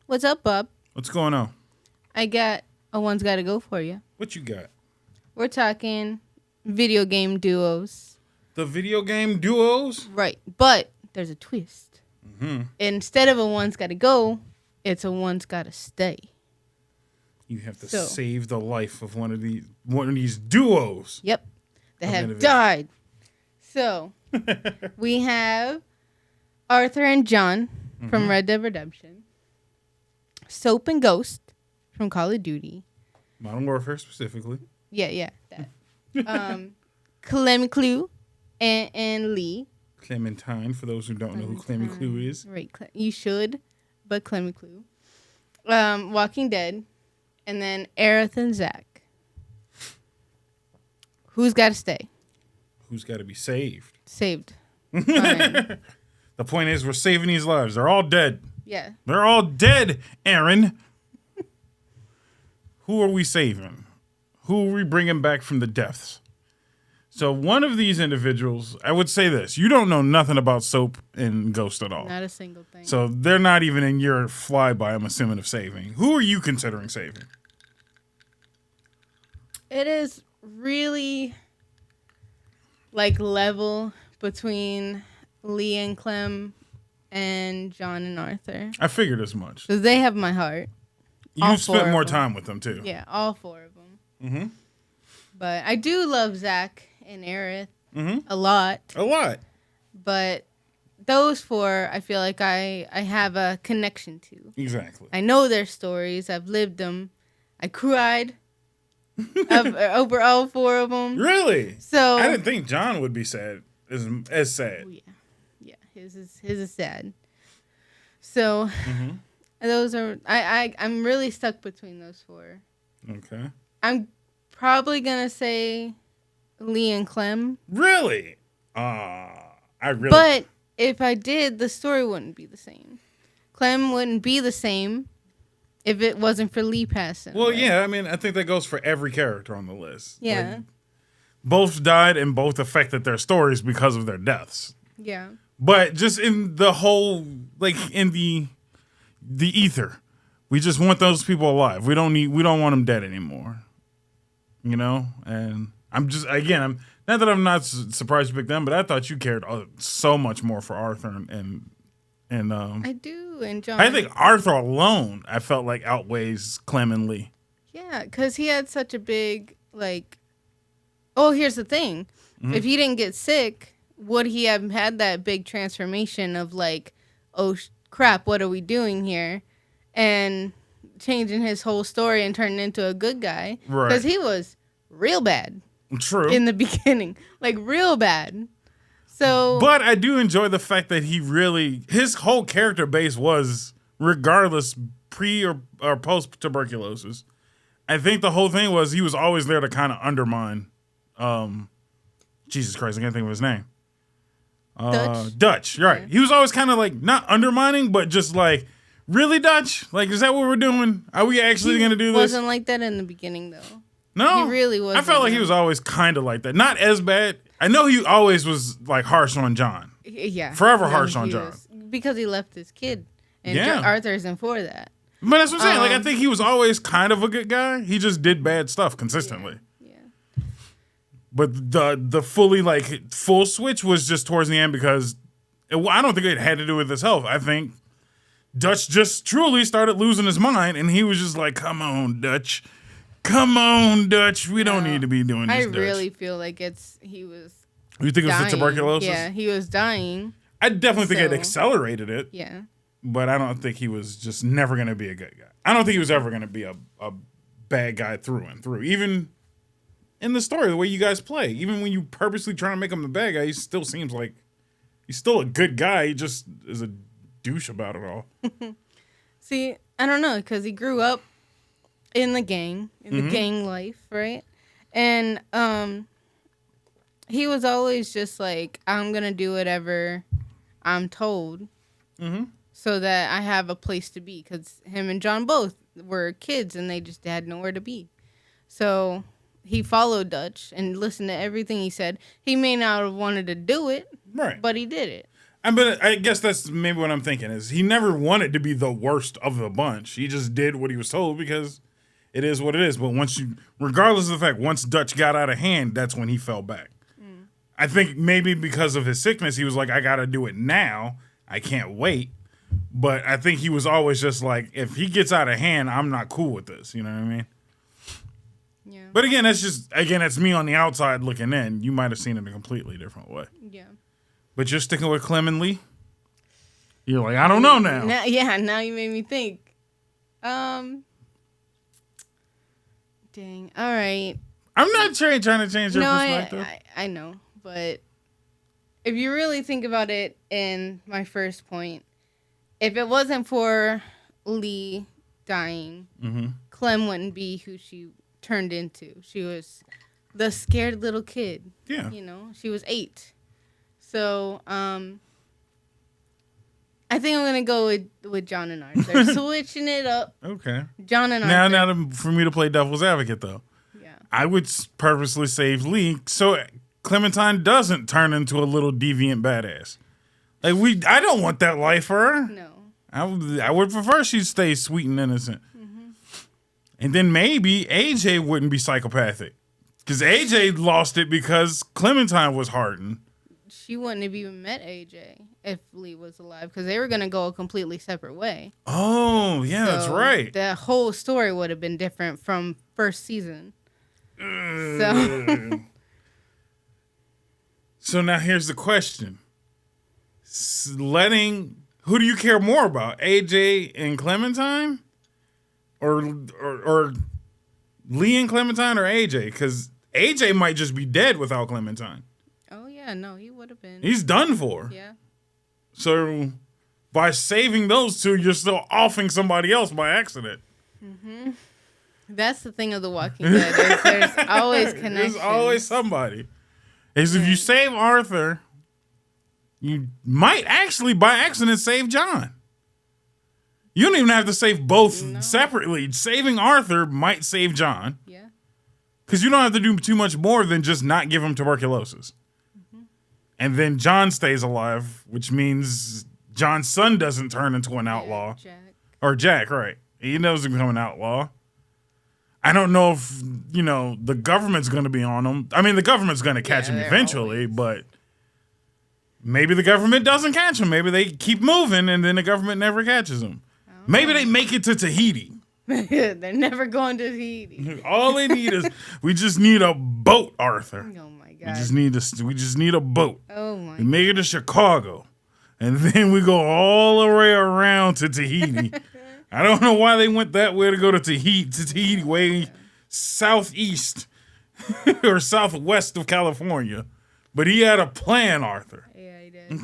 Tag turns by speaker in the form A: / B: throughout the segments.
A: What's up, Bob?
B: What's going on?
A: I got a one's got to go for you.
B: What you got?
A: We're talking video game duos.
B: The video game duos?
A: Right, but there's a twist.
B: Mm-hmm.
A: Instead of a one's got to go, it's a one's got to stay.
B: You have to save the life of one of these duos.
A: Yep, that have died. So we have Arthur and John from Red Dead Redemption, Soap and Ghost from Call of Duty,
B: Modern Warfare specifically.
A: Yeah, that. Clementine and Lee.
B: Clementine, for those who don't know who Clementine is.
A: Right, you should, but Clementine. Walking Dead, and then Aerith and Zack. Who's got to stay?
B: Who's got to be saved?
A: Saved.
B: The point is, we're saving these lives. They're all dead.
A: Yeah.
B: They're all dead, Aaron. Who are we saving? Who are we bringing back from the depths? So one of these individuals, I would say this. You don't know nothing about Soap and Ghost at all.
A: Not a single thing.
B: So they're not even in your flyby, I'm assuming, of saving. Who are you considering saving?
A: It is really level between Lee and Clem and John and Arthur.
B: I figured as much.
A: Because they have my heart.
B: You've spent more time with them, too.
A: Yeah, all four of them.
B: Mm-hmm.
A: But I do love Zack and Aerith a lot.
B: A lot.
A: But those four, I feel like I have a connection to.
B: Exactly.
A: I know their stories. I've lived them. I cried over all four of them.
B: Really?
A: So
B: I didn't think John would be sad as sad.
A: Oh, yeah. His is sad. So those are I'm really stuck between those four.
B: Okay.
A: I'm probably gonna say Lee and Clem.
B: Really? I really.
A: But if I did, the story wouldn't be the same. Clem wouldn't be the same if it wasn't for Lee passing.
B: Well, yeah. I mean, I think that goes for every character on the list.
A: Yeah.
B: Both died and both affected their stories because of their deaths.
A: Yeah.
B: But just in the whole, in the ether, we just want those people alive. We don't want them dead anymore. You know, and I'm not that I'm not surprised you picked them, but I thought you cared so much more for Arthur and
A: I do enjoy.
B: I think Arthur alone, I felt like outweighs Clem and Lee.
A: Yeah, because he had such a big Oh, here's the thing: if he didn't get sick, would he have had that big transformation of oh crap, what are we doing here, and changing his whole story and turning into a good guy?
B: Right.
A: Because he was real bad.
B: True.
A: In the beginning, real bad. So,
B: but I do enjoy the fact that his whole character base was, regardless, pre or post tuberculosis. I think the whole thing was he was always there to kind of undermine. Jesus Christ, I can't think of his name. Dutch, right? Yeah. He was always kind of not undermining, but just really, Dutch? Is that what we're doing? Are we actually going to do this?
A: Wasn't like that in the beginning, though.
B: No,
A: he really was.
B: I felt like he was always kind of like that. Not as bad. I know he always was harsh on John.
A: Yeah,
B: forever harsh on John
A: because he left his kid, and Arthur isn't for that.
B: But that's what I'm saying. I think he was always kind of a good guy. He just did bad stuff consistently.
A: Yeah.
B: But the fully full switch was just towards the end because I don't think it had to do with his health. I think Dutch just truly started losing his mind, and he was just like, "Come on, Dutch." Come on, Dutch. We don't need to be doing this, Dutch.
A: I really feel like he was
B: You think
A: dying.
B: It was the tuberculosis?
A: Yeah, he was dying.
B: I definitely think it accelerated it.
A: Yeah.
B: But I don't think he was just never going to be a good guy. I don't think he was ever going to be a bad guy through and through. Even in the story, the way you guys play. Even when you purposely try to make him the bad guy, he still seems like he's still a good guy. He just is a douche about it all.
A: See, I don't know, because he grew up in the gang, the gang life, right? And he was always just I'm going to do whatever I'm told so that I have a place to be. Because him and John both were kids and they just had nowhere to be. So he followed Dutch and listened to everything he said. He may not have wanted to do it,
B: right?
A: But he did it.
B: I guess that's maybe what I'm thinking is he never wanted to be the worst of the bunch. He just did what he was told because it is what it is. But regardless of the fact, once Dutch got out of hand, that's when he fell back. I think maybe because of his sickness, he was like, I got to do it now. I can't wait. But I think he was always just like, if he gets out of hand, I'm not cool with this. You know what I mean?
A: Yeah.
B: But again, that's me on the outside looking in. You might have seen it a completely different way.
A: Yeah.
B: But you're sticking with Clem and Lee? You're like, I don't know now.
A: Now you made me think. Dang. All right.
B: I'm not trying to change your perspective.
A: I know. But if you really think about it in my first point, if it wasn't for Lee dying, Clem wouldn't be who she turned into. She was the scared little kid.
B: Yeah.
A: You know, she was 8. So, I think I'm going to go with John and Arthur. Switching it up.
B: Okay.
A: John and Arthur.
B: Now, for me to play devil's advocate, though.
A: Yeah.
B: I would purposely save Lee so Clementine doesn't turn into a little deviant badass. Like, I don't want that life for her.
A: No.
B: I would prefer she stay sweet and innocent. And then maybe AJ wouldn't be psychopathic. Because AJ lost it because Clementine was hardened.
A: She wouldn't have even met AJ if Lee was alive because they were going to go a completely separate way.
B: Oh, yeah, that's right.
A: The whole story would have been different from first season.
B: So now here's the question. Who do you care more about, AJ and Clementine? Or Lee and Clementine or AJ? Because AJ might just be dead without Clementine.
A: Oh, yeah, no, he would have been.
B: He's done for.
A: Yeah.
B: So by saving those two, you're still offing somebody else by accident.
A: Mm-hmm. That's the thing of The Walking Dead. There's always connections.
B: There's always somebody. If you save Arthur, you might actually by accident save John. You don't even have to save both separately. Saving Arthur might save John.
A: Yeah.
B: Because you don't have to do too much more than just not give him tuberculosis. And then John stays alive, which means John's son doesn't turn into an outlaw. Jack, right. He knows he's become an outlaw. I don't know if, the government's going to be on him. I mean, the government's going to catch him eventually, but maybe the government doesn't catch him. Maybe they keep moving and then the government never catches him. Maybe they make it to Tahiti.
A: They're never going to Tahiti.
B: All they need is, we just need a boat, Arthur.
A: Oh, my God.
B: We just need a boat.
A: Oh, my God.
B: We make it to Chicago. And then we go all the way around to Tahiti. I don't know why they went that way to go to Tahiti way southeast or southwest of California. But he had a plan, Arthur.
A: Yeah, he did.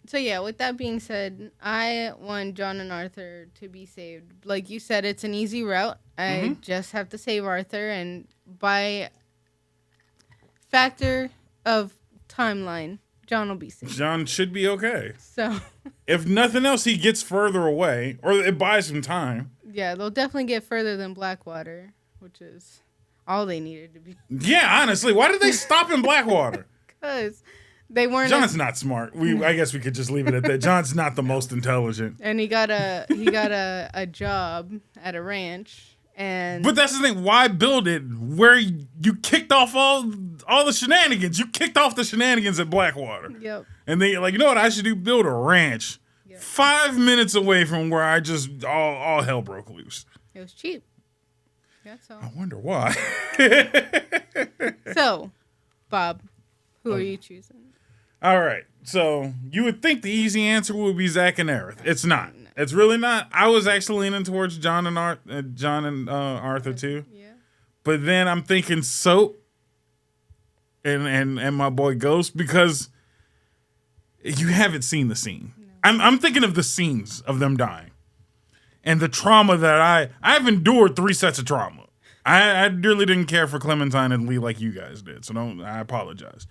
A: So, yeah, with that being said, I want John and Arthur to be saved. Like you said, it's an easy route. I just have to save Arthur. And by factor of timeline, John will be saved.
B: John should be okay.
A: So,
B: if nothing else, he gets further away, or it buys him time.
A: Yeah, they'll definitely get further than Blackwater, which is all they needed to be.
B: Yeah, honestly, why did they stop in Blackwater?
A: Because they weren't.
B: John's not smart. I guess we could just leave it at that. John's not the most intelligent.
A: And he got a job at a ranch.
B: But that's the thing. Why build it where you kicked off all the shenanigans? You kicked off the shenanigans at Blackwater.
A: Yep.
B: And then you're like, you know what I should do? Build a ranch 5 minutes away from where I just all hell broke loose.
A: It was cheap. That's all.
B: I wonder why.
A: So, Bob, who are you choosing?
B: All right. So you would think the easy answer would be Zack and Aerith. It's not. No. It's really not. I was actually leaning towards John and Arthur too.
A: Yeah.
B: But then I'm thinking Soap and my boy Ghost because you haven't seen the scene. No. I'm thinking of the scenes of them dying and the trauma that I've endured 3 sets of trauma. I really didn't care for Clementine and Lee like you guys did, so I apologize.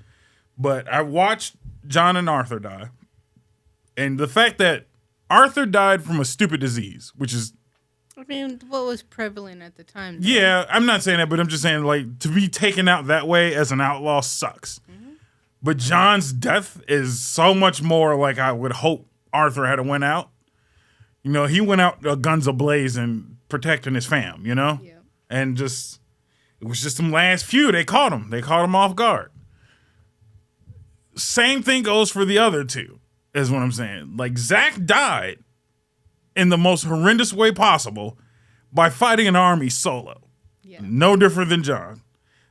B: But I watched John and Arthur die. And the fact that Arthur died from a stupid disease, which is...
A: I mean, what was prevalent at the time?
B: Though. Yeah, I'm not saying that, but I'm just saying, like, to be taken out that way as an outlaw sucks. Mm-hmm. But John's death is so much more like I would hope Arthur had went out. You know, he went out guns ablaze and protecting his fam, you know?
A: Yeah.
B: And just, it was just them last few. They caught him. They caught him off guard. Same thing goes for the other two, is what I'm saying. Like, Zack died in the most horrendous way possible by fighting an army solo.
A: Yeah.
B: No different than John.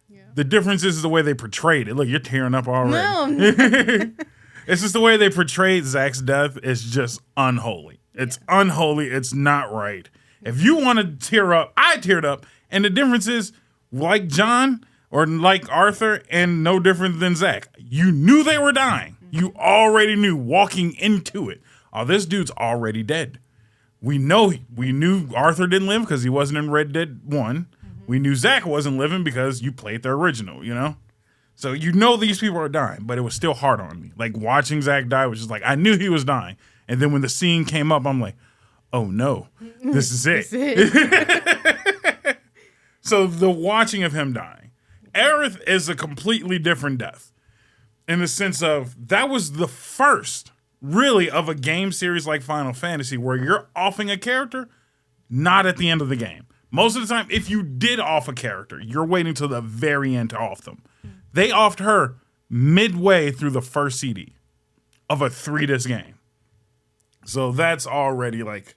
A: Yeah.
B: The difference is the way they portrayed it. Look, you're tearing up already.
A: No.
B: It's just the way they portrayed Zack's death is just unholy. It's unholy. It's not right. If you want to tear up, I teared up. And the difference is, like John or like Arthur, and no different than Zack, you knew they were dying. You already knew walking into it. Oh, this dude's already dead. We knew Arthur didn't live because he wasn't in Red Dead 1. We knew Zack wasn't living because you played the original, you know? So you know these people are dying, but it was still hard on me. Like, watching Zack die was just like, I knew he was dying. And then when the scene came up, I'm like, oh no, this is it. So the watching of him dying. Aerith is a completely different death in the sense of that was the first really of a game series like Final Fantasy where you're offing a character not at the end of the game. Most of the time, if you did off a character, you're waiting till the very end to off them. They offed her midway through the first CD of a 3-disc game. So that's already like,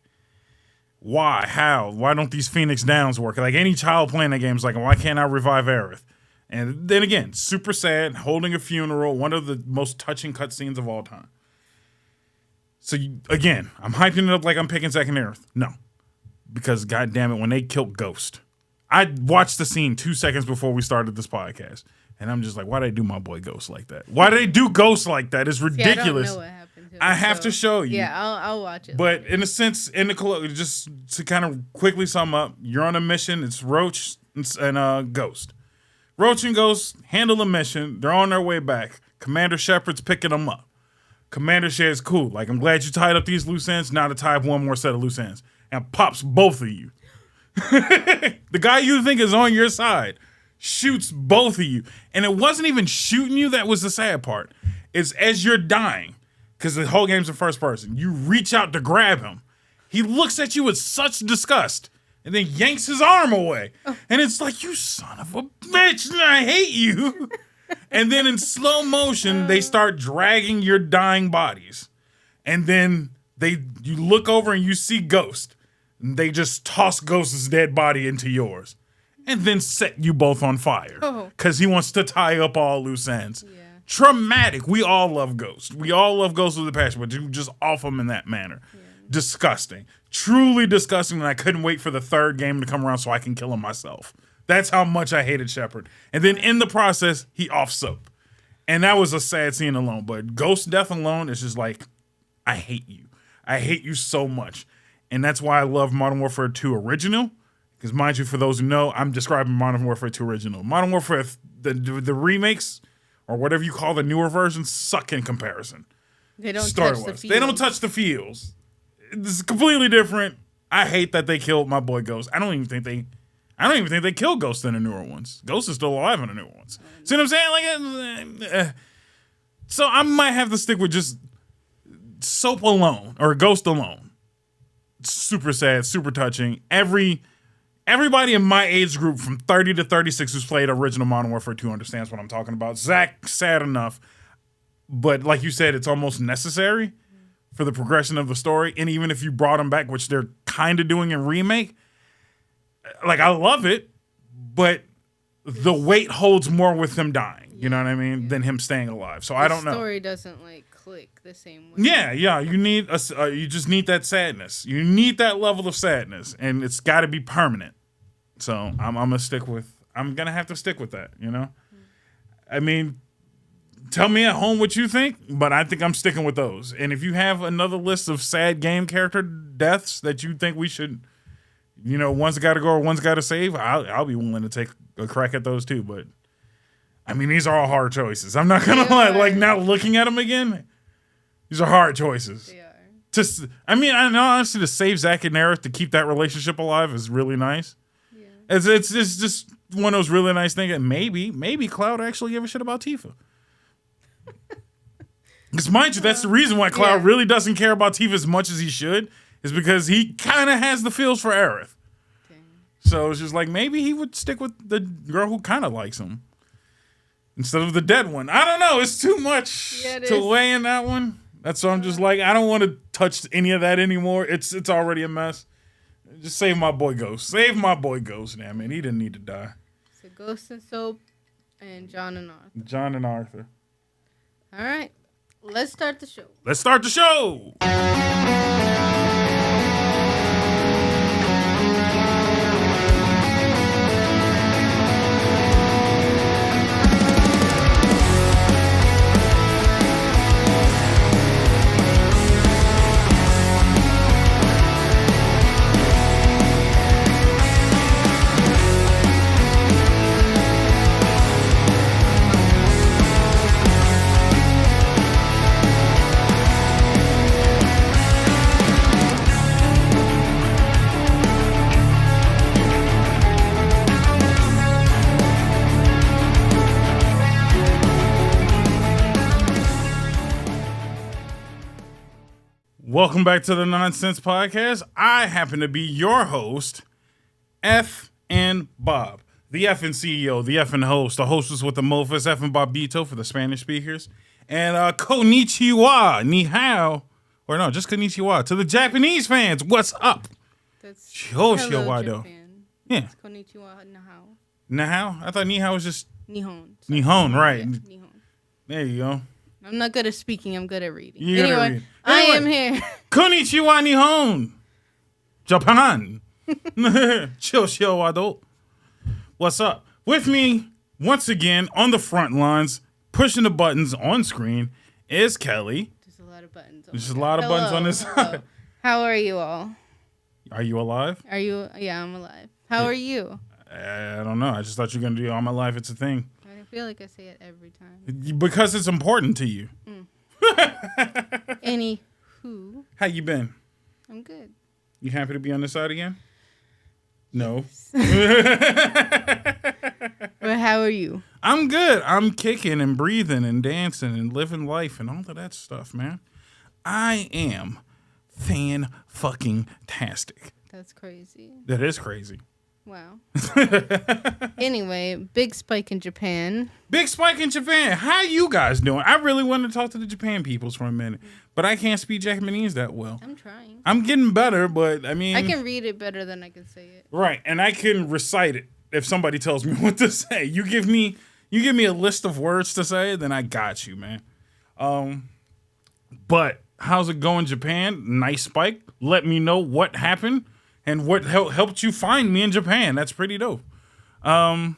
B: why? How? Why don't these Phoenix Downs work? Like, any child playing that game is like, why can't I revive Aerith? And then again, super sad, holding a funeral, one of the most touching cutscenes of all time. So again, I'm hyping it up like I'm picking Zack and Aerith. No. Because, God damn it, when they killed Ghost, I watched the scene 2 seconds before we started this podcast, and I'm just like, why did they do my boy Ghost like that? Why did they do Ghost like that? It's ridiculous.
A: I don't know what happened to him,
B: I have to show you.
A: Yeah, I'll watch it.
B: But in a sense, just to kind of quickly sum up, you're on a mission. It's Roach and Ghost. Roach and Ghost handle the mission. They're on their way back. Commander Shepard's picking them up. Commander says, cool, like, I'm glad you tied up these loose ends. Now to tie up one more set of loose ends. And pops both of you. The guy you think is on your side shoots both of you. And it wasn't even shooting you that was the sad part. It's as you're dying, because the whole game's in first person, you reach out to grab him. He looks at you with such disgust and then yanks his arm away. And it's like, you son of a bitch, I hate you. And then in slow motion, they start dragging your dying bodies. And then you look over and you see Ghost. And they just toss Ghost's dead body into yours. And then set you both on fire. Because he wants to tie up all loose ends. Yeah. Traumatic. We all love Ghost. We all love Ghost with a passion, but you just off him in that manner. Yeah. Disgusting. Truly disgusting. And I couldn't wait for the third game to come around so I can kill him myself. That's how much I hated Shepard. And then in the process, he off soap. And that was a sad scene alone. But Ghost death alone is just like, I hate you. I hate you so much. And that's why I love Modern Warfare 2 Original. Because mind you, for those who know, I'm describing Modern Warfare 2 Original. Modern Warfare, the remakes, or whatever you call the newer versions, suck in comparison.
A: They don't touch the feels.
B: They don't touch the feels. It's completely different. I hate that they killed my boy Ghost. I don't even think they killed Ghost in the newer ones. Ghost is still alive in the newer ones. See what I'm saying? Like, so I might have to stick with just Soap alone, or Ghost alone. Super sad, super touching. Everybody in my age group from 30 to 36 who's played original Modern Warfare 2 understands what I'm talking about. Zack, sad enough, but like you said, it's almost necessary for the progression of the story. And even if you brought him back, which they're kind of doing in remake, like, I love it, but the weight holds more with him dying. You know what I mean? Than him staying alive. So I don't know.
A: The story doesn't like click the same way.
B: Yeah. You just need that sadness. You need that level of sadness, and it's got to be permanent. So I'm gonna have to stick with that. You know, I mean, tell me at home what you think, but I think I'm sticking with those. And if you have another list of sad game character deaths that you think we should, you know, one's got to go or one's got to save, I'll be willing to take a crack at those too. But I mean, these are all hard choices. I'm not gonna lie. Like, now looking at them again, these are hard choices. They are. I know honestly, to save Zack and Aerith, to keep that relationship alive is really nice. Yeah. It's just one of those really nice things. And maybe Cloud actually gave a shit about Tifa. Because mind you, that's the reason why Cloud really doesn't care about Tifa as much as he should, is because he kind of has the feels for Aerith. Okay. So it's just like, maybe he would stick with the girl who kind of likes him instead of the dead one. I don't know. It's too much to weigh in that one. That's why I'm just like, I don't want to touch any of that anymore. It's already a mess. Just save my boy Ghost. Save my boy Ghost now, man. He didn't need to die. So
A: Ghost and Soap and John and Arthur.
B: John and Arthur.
A: All right. Let's start the show.
B: Let's start the show. Welcome back to the Nonsense Podcast. I happen to be your host, FNBob, the FN CEO, the FN host, the hostess with the mofus, FNBobito for the Spanish speakers, and konnichiwa, ni hao, or no, just konnichiwa to the Japanese fans. What's up?
A: That's hello, Japan.
B: Yeah.
A: It's konnichiwa, nihao.
B: Nihao? I thought nihao was just
A: Nihon.
B: Sorry. Nihon, right?
A: Yeah, Nihon.
B: There you go.
A: I'm not good at speaking. I'm good at reading.
B: Anyway,
A: I am here.
B: Konnichiwa Nihon. Japan. Chill, adult. What's up? With me, once again, on the front lines, pushing the buttons on screen, is Kelly.
A: There's a lot of buttons.
B: There's a lot of buttons on this side.
A: How are you all?
B: Are you alive?
A: Are you? Yeah, I'm alive. How are you?
B: I don't know. I just thought you were going to do All My Life. It's a thing.
A: I feel like I say it every time.
B: Because it's important to you.
A: Anywho.
B: How you been?
A: I'm good.
B: You happy to be on this side again? No.
A: But how are you?
B: I'm good. I'm kicking and breathing and dancing and living life and all of that stuff, man. I am fan-fucking-tastic.
A: That's crazy.
B: That is crazy.
A: Wow. Anyway, big spike in Japan.
B: Big spike in Japan. How you guys doing? I really want to talk to the Japan peoples for a minute, but I can't speak Japanese that well.
A: I'm trying.
B: I'm getting better, but I mean...
A: I can read it better than I can say it.
B: Right, and I can recite it if somebody tells me what to say. You give me a list of words to say, then I got you, man. But how's it going, Japan? Nice spike. Let me know what happened. And what helped you find me in Japan? That's pretty dope. I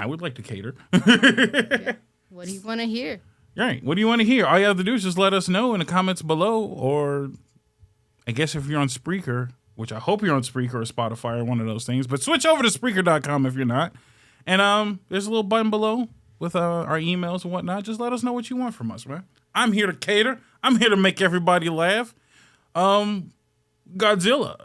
B: would like to cater.
A: Yeah. What do you want to hear?
B: Right. What do you want to hear? All you have to do is just let us know in the comments below. Or I guess if you're on Spreaker, which I hope you're on Spreaker or Spotify or one of those things. But switch over to Spreaker.com if you're not. And there's a little button below with our emails and whatnot. Just let us know what you want from us, man. I'm here to cater. I'm here to make everybody laugh. Godzilla.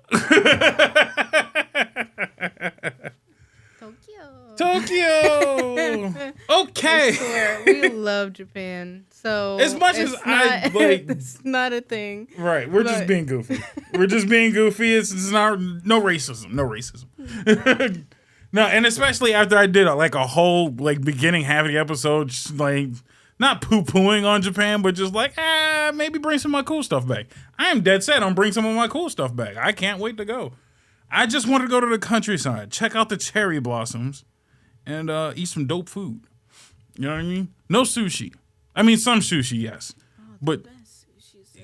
B: Tokyo. Okay.
A: I swear, we love Japan. So
B: as much as I like,
A: it's not a thing.
B: Right. We're just being goofy. We're just being goofy. It's not no racism. No racism. No, and especially after I did a whole beginning half of the episode, just, not poo-pooing on Japan, but just maybe bring some of my cool stuff back. I am dead set on bring some of my cool stuff back. I can't wait to go. I just want to go to the countryside, check out the cherry blossoms, and eat some dope food. You know what I mean? No sushi. I mean, some sushi, yes. But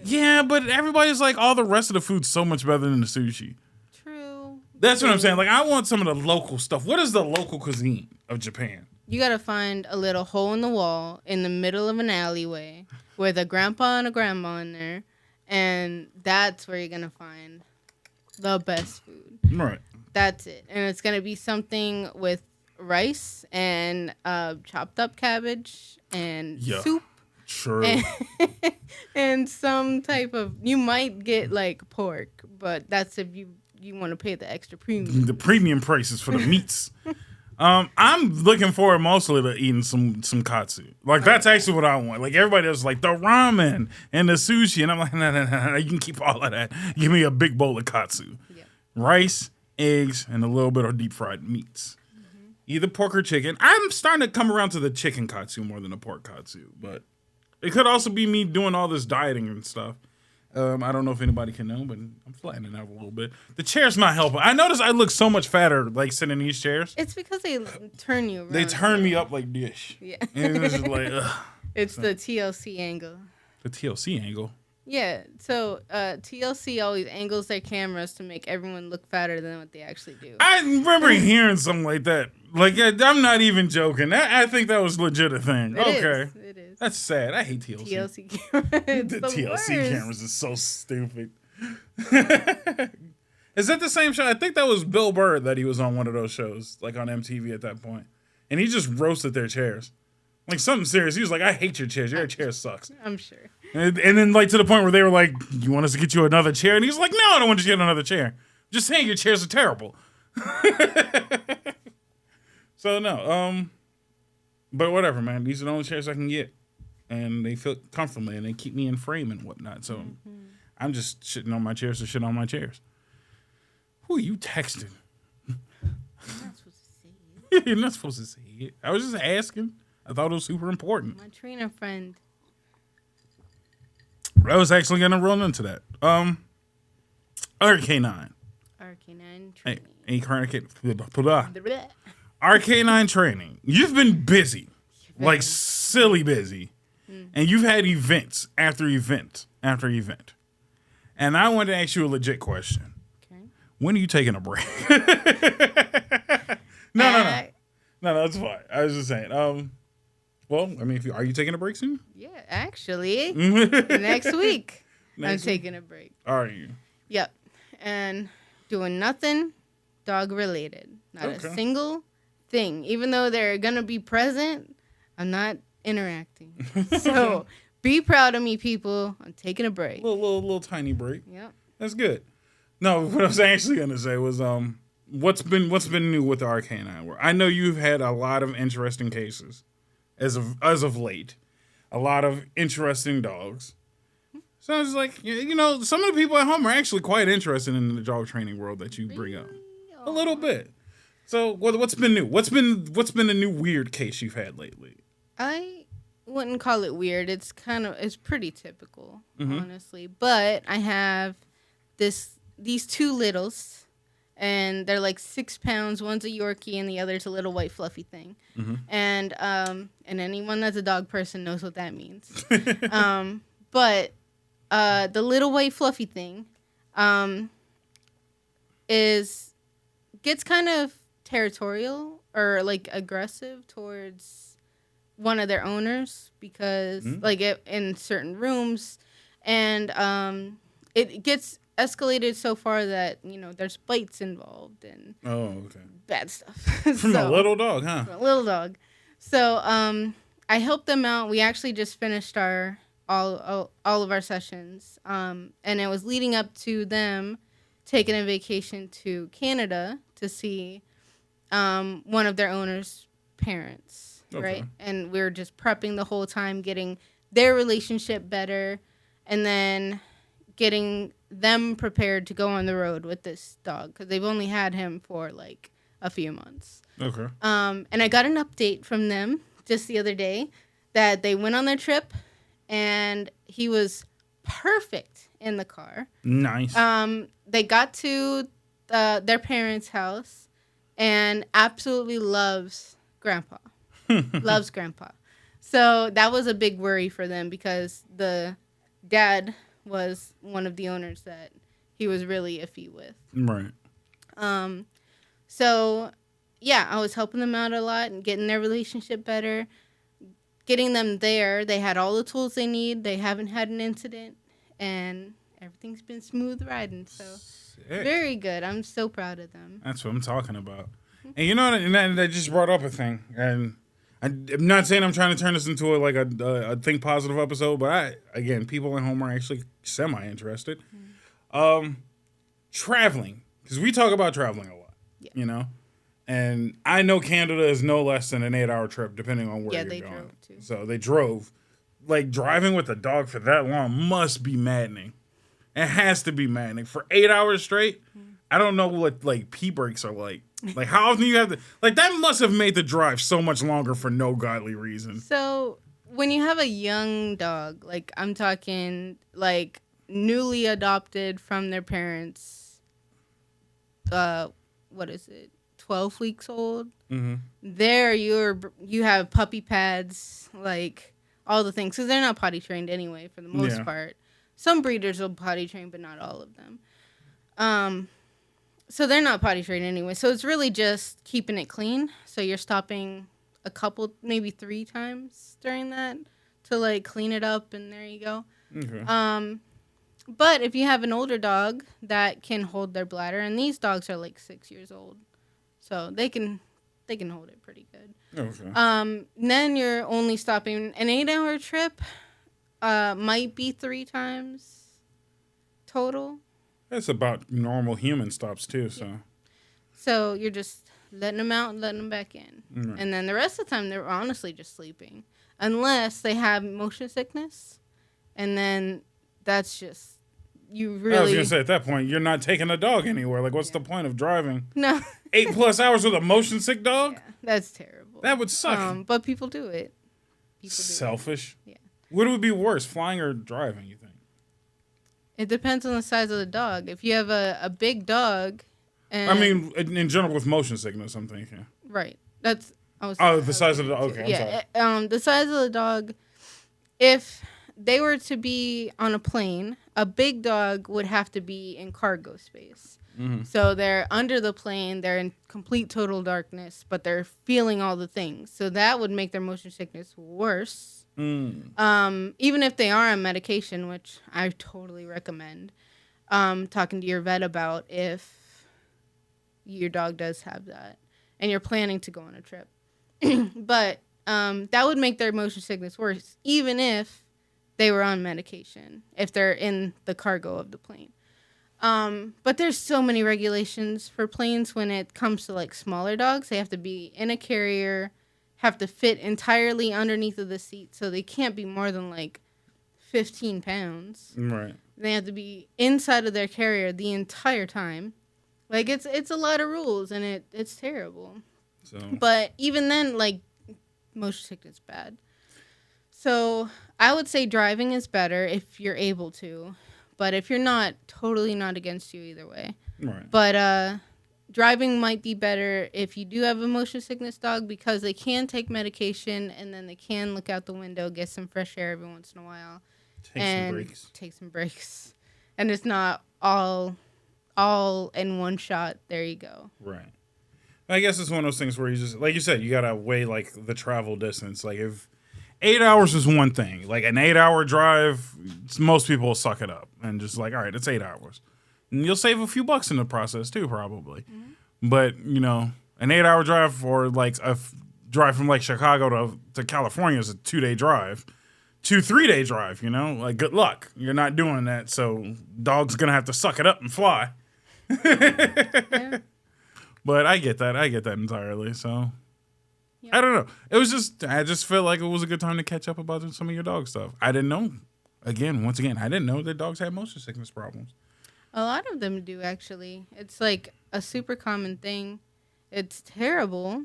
B: yeah, but everybody's like, all the rest of the food's so much better than the sushi.
A: True.
B: That's what I'm saying. I want some of the local stuff. What is the local cuisine of Japan?
A: You gotta find a little hole in the wall in the middle of an alleyway with a grandpa and a grandma in there, and that's where you're gonna find the best food.
B: Right.
A: That's it. And it's gonna be something with rice and chopped up cabbage and soup.
B: True.
A: And some type of, you might get pork, but that's if you want to pay the extra premium.
B: The premium prices for the meats. I'm looking forward mostly to eating some katsu. Like that's actually what I want. Like everybody else is like the ramen and the sushi, and I'm like, no, you can keep all of that. Give me a big bowl of katsu, rice, eggs, and a little bit of deep fried meats. Either pork or chicken. I'm starting to come around to the chicken katsu more than the pork katsu, but it could also be me doing all this dieting and stuff. I don't know if anybody can know, but I'm flattening out a little bit. The chair's not helping. I notice I look so much fatter, like sitting in these chairs.
A: It's because they turn you around.
B: They turn me up like this.
A: Yeah.
B: And it's just like, ugh.
A: It's the TLC angle.
B: The TLC angle?
A: Yeah. So TLC always angles their cameras to make everyone look fatter than what they actually do.
B: I remember hearing something like that. Like, I'm not even joking. I think that was legit a thing.
A: It is.
B: That's sad. I hate TLC.
A: TLC cameras.
B: The TLC cameras is so stupid. Is that the same show? I think that was Bill Burr that he was on one of those shows, like on MTV at that point. And he just roasted their chairs. Like something serious. He was like, I hate your chairs. Your chair sucks.
A: I'm sure.
B: And then like to the point where they were like, you want us to get you another chair? And he was like, no, I don't want you to get another chair. Just saying your chairs are terrible. So no, but whatever, man. These are the only chairs I can get. And they feel comfortable and they keep me in frame and whatnot. So I'm just shitting on my chairs to shit on my chairs. Who are you texting?
A: I'm not supposed to say it.
B: You're not supposed to say it. I was just asking. I thought it was super important.
A: My trainer friend.
B: I was actually going to run into that. RK9.
A: RK9 training.
B: RK9 training. You've been busy. Like silly busy. And you've had events after event after event. And I want to ask you a legit question. Okay. When are you taking a break? No, that's fine. I was just saying. Well, I mean, are you taking a break soon?
A: Yeah, actually. Next week. I'm taking a break.
B: Are you?
A: Yep. And doing nothing dog related. Not a single thing. Even though they're going to be present, I'm not interacting. So be proud of me, people. I'm taking a break.
B: Little tiny break.
A: Yep.
B: That's good. No, what I was actually gonna say was what's been new with the RK9? I know you've had a lot of interesting cases as of late. A lot of interesting dogs. So I was like, you know, some of the people at home are actually quite interested in the dog training world that you bring up. A little bit. So what's been new? What's been the new weird case you've had lately?
A: I wouldn't call it weird. It's pretty typical, honestly. But I have these two littles, and they're like 6 pounds. One's a Yorkie, and the other's a little white fluffy thing. And anyone that's a dog person knows what that means. But the little white fluffy thing gets kind of territorial or like aggressive towards one of their owners because in certain rooms, and it gets escalated so far that there's bites involved and bad stuff
B: from a little dog, huh?
A: From a little dog. So I helped them out. We actually just finished all of our sessions, and it was leading up to them taking a vacation to Canada to see one of their owner's parents. Right. And we were just prepping the whole time, getting their relationship better, and then getting them prepared to go on the road with this dog because they've only had him for like a few months. Okay. And I got an update from them just the other day that they went on their trip and he was perfect in the car. Nice. They got to their parents' house and absolutely loves Grandpa. Loves Grandpa. So that was a big worry for them because the dad was one of the owners that he was really iffy with. Right. So, yeah, I was helping them out a lot and getting their relationship better, getting them there. They had all the tools they need. They haven't had an incident, and everything's been smooth riding. So, very good. I'm so proud of them.
B: That's what I'm talking about. And you know what? And that just brought up a thing. And I'm not saying I'm trying to turn this into a think positive episode, but people at home are actually semi-interested. Traveling, because we talk about traveling a lot, you know, And I know Canada is no less than an 8-hour trip, depending on where you're going.
A: Drove too.
B: So they drove. Like, driving with a dog for that long must be maddening. It has to be maddening. For 8 hours straight, I don't know what, like, pee breaks are like. Like, how often do you have to... Like, that must have made the drive so much longer for no godly reason.
A: So, when you have a young dog, like, I'm talking, like, newly adopted from their parents, what is it? 12 weeks old. Mm-hmm. There, you have puppy pads, like all the things, because they're not potty trained anyway for the most part. Some breeders will potty train, but not all of them. So they're not potty trained anyway. So it's really just keeping it clean. So you're stopping a couple, maybe 3 times during that to like clean it up, and there you go. Okay. But if you have an older dog that can hold their bladder, and these dogs are like 6 years old. So they can hold it pretty good. Okay. Then you're only stopping an 8-hour trip. Might be 3 times total.
B: That's about normal human stops too.
A: So you're just letting them out and letting them back in, and then the rest of the time they're honestly just sleeping, unless they have motion sickness, and then that's just. You really... I
B: was going to say, at that point, you're not taking a dog anywhere. Like, what's the point of driving?
A: No.
B: 8+ hours with a motion sick dog?
A: Yeah, that's terrible.
B: That would suck.
A: But people do it.
B: Selfish?
A: Yeah.
B: What would be worse, flying or driving, you think?
A: It depends on the size of the dog. If you have a big dog... And
B: I mean, in general, with motion sickness, I'm thinking.
A: Right. That's...
B: the size of the dog. Okay,
A: I'm sorry. The size of the dog, if they were to be on a plane... A big dog would have to be in cargo space. Mm-hmm. So they're under the plane, they're in complete total darkness, but they're feeling all the things. So that would make their motion sickness worse. Even if they are on medication, which I totally recommend talking to your vet about if your dog does have that and you're planning to go on a trip. But that would make their motion sickness worse, even if they were on medication, if they're in the cargo of the plane. But there's so many regulations for planes when it comes to like smaller dogs. They have to be in a carrier, have to fit entirely underneath of the seat, so they can't be more than like 15 pounds.
B: Right.
A: They have to be inside of their carrier the entire time. Like it's a lot of rules, and it's terrible. So. But even then, like motion sickness is bad. So I would say driving is better if you're able to, but if you're not, totally not against you either way.
B: Right.
A: But driving might be better if you do have a motion sickness dog, because they can take medication and then they can look out the window, get some fresh air every once in a while, take some breaks, and it's not all in one shot. There you go.
B: Right. I guess it's one of those things where you just, like you said, you gotta weigh like the travel distance. Like if 8 hours is one thing. Like an 8-hour drive, most people will suck it up and just like, all right, it's 8 hours. And you'll save a few bucks in the process too, probably. Mm-hmm. But, you know, an 8-hour drive or like a drive from like Chicago to California is a 2-day drive. 2-3-day drive, you know? Like, good luck. You're not doing that, so dog's going to have to suck it up and fly. Yeah. But I get that entirely, so... I don't know. I just felt like it was a good time to catch up about some of your dog stuff. I didn't know. Once again, I didn't know that dogs had motion sickness problems.
A: A lot of them do, actually. It's like a super common thing. It's terrible,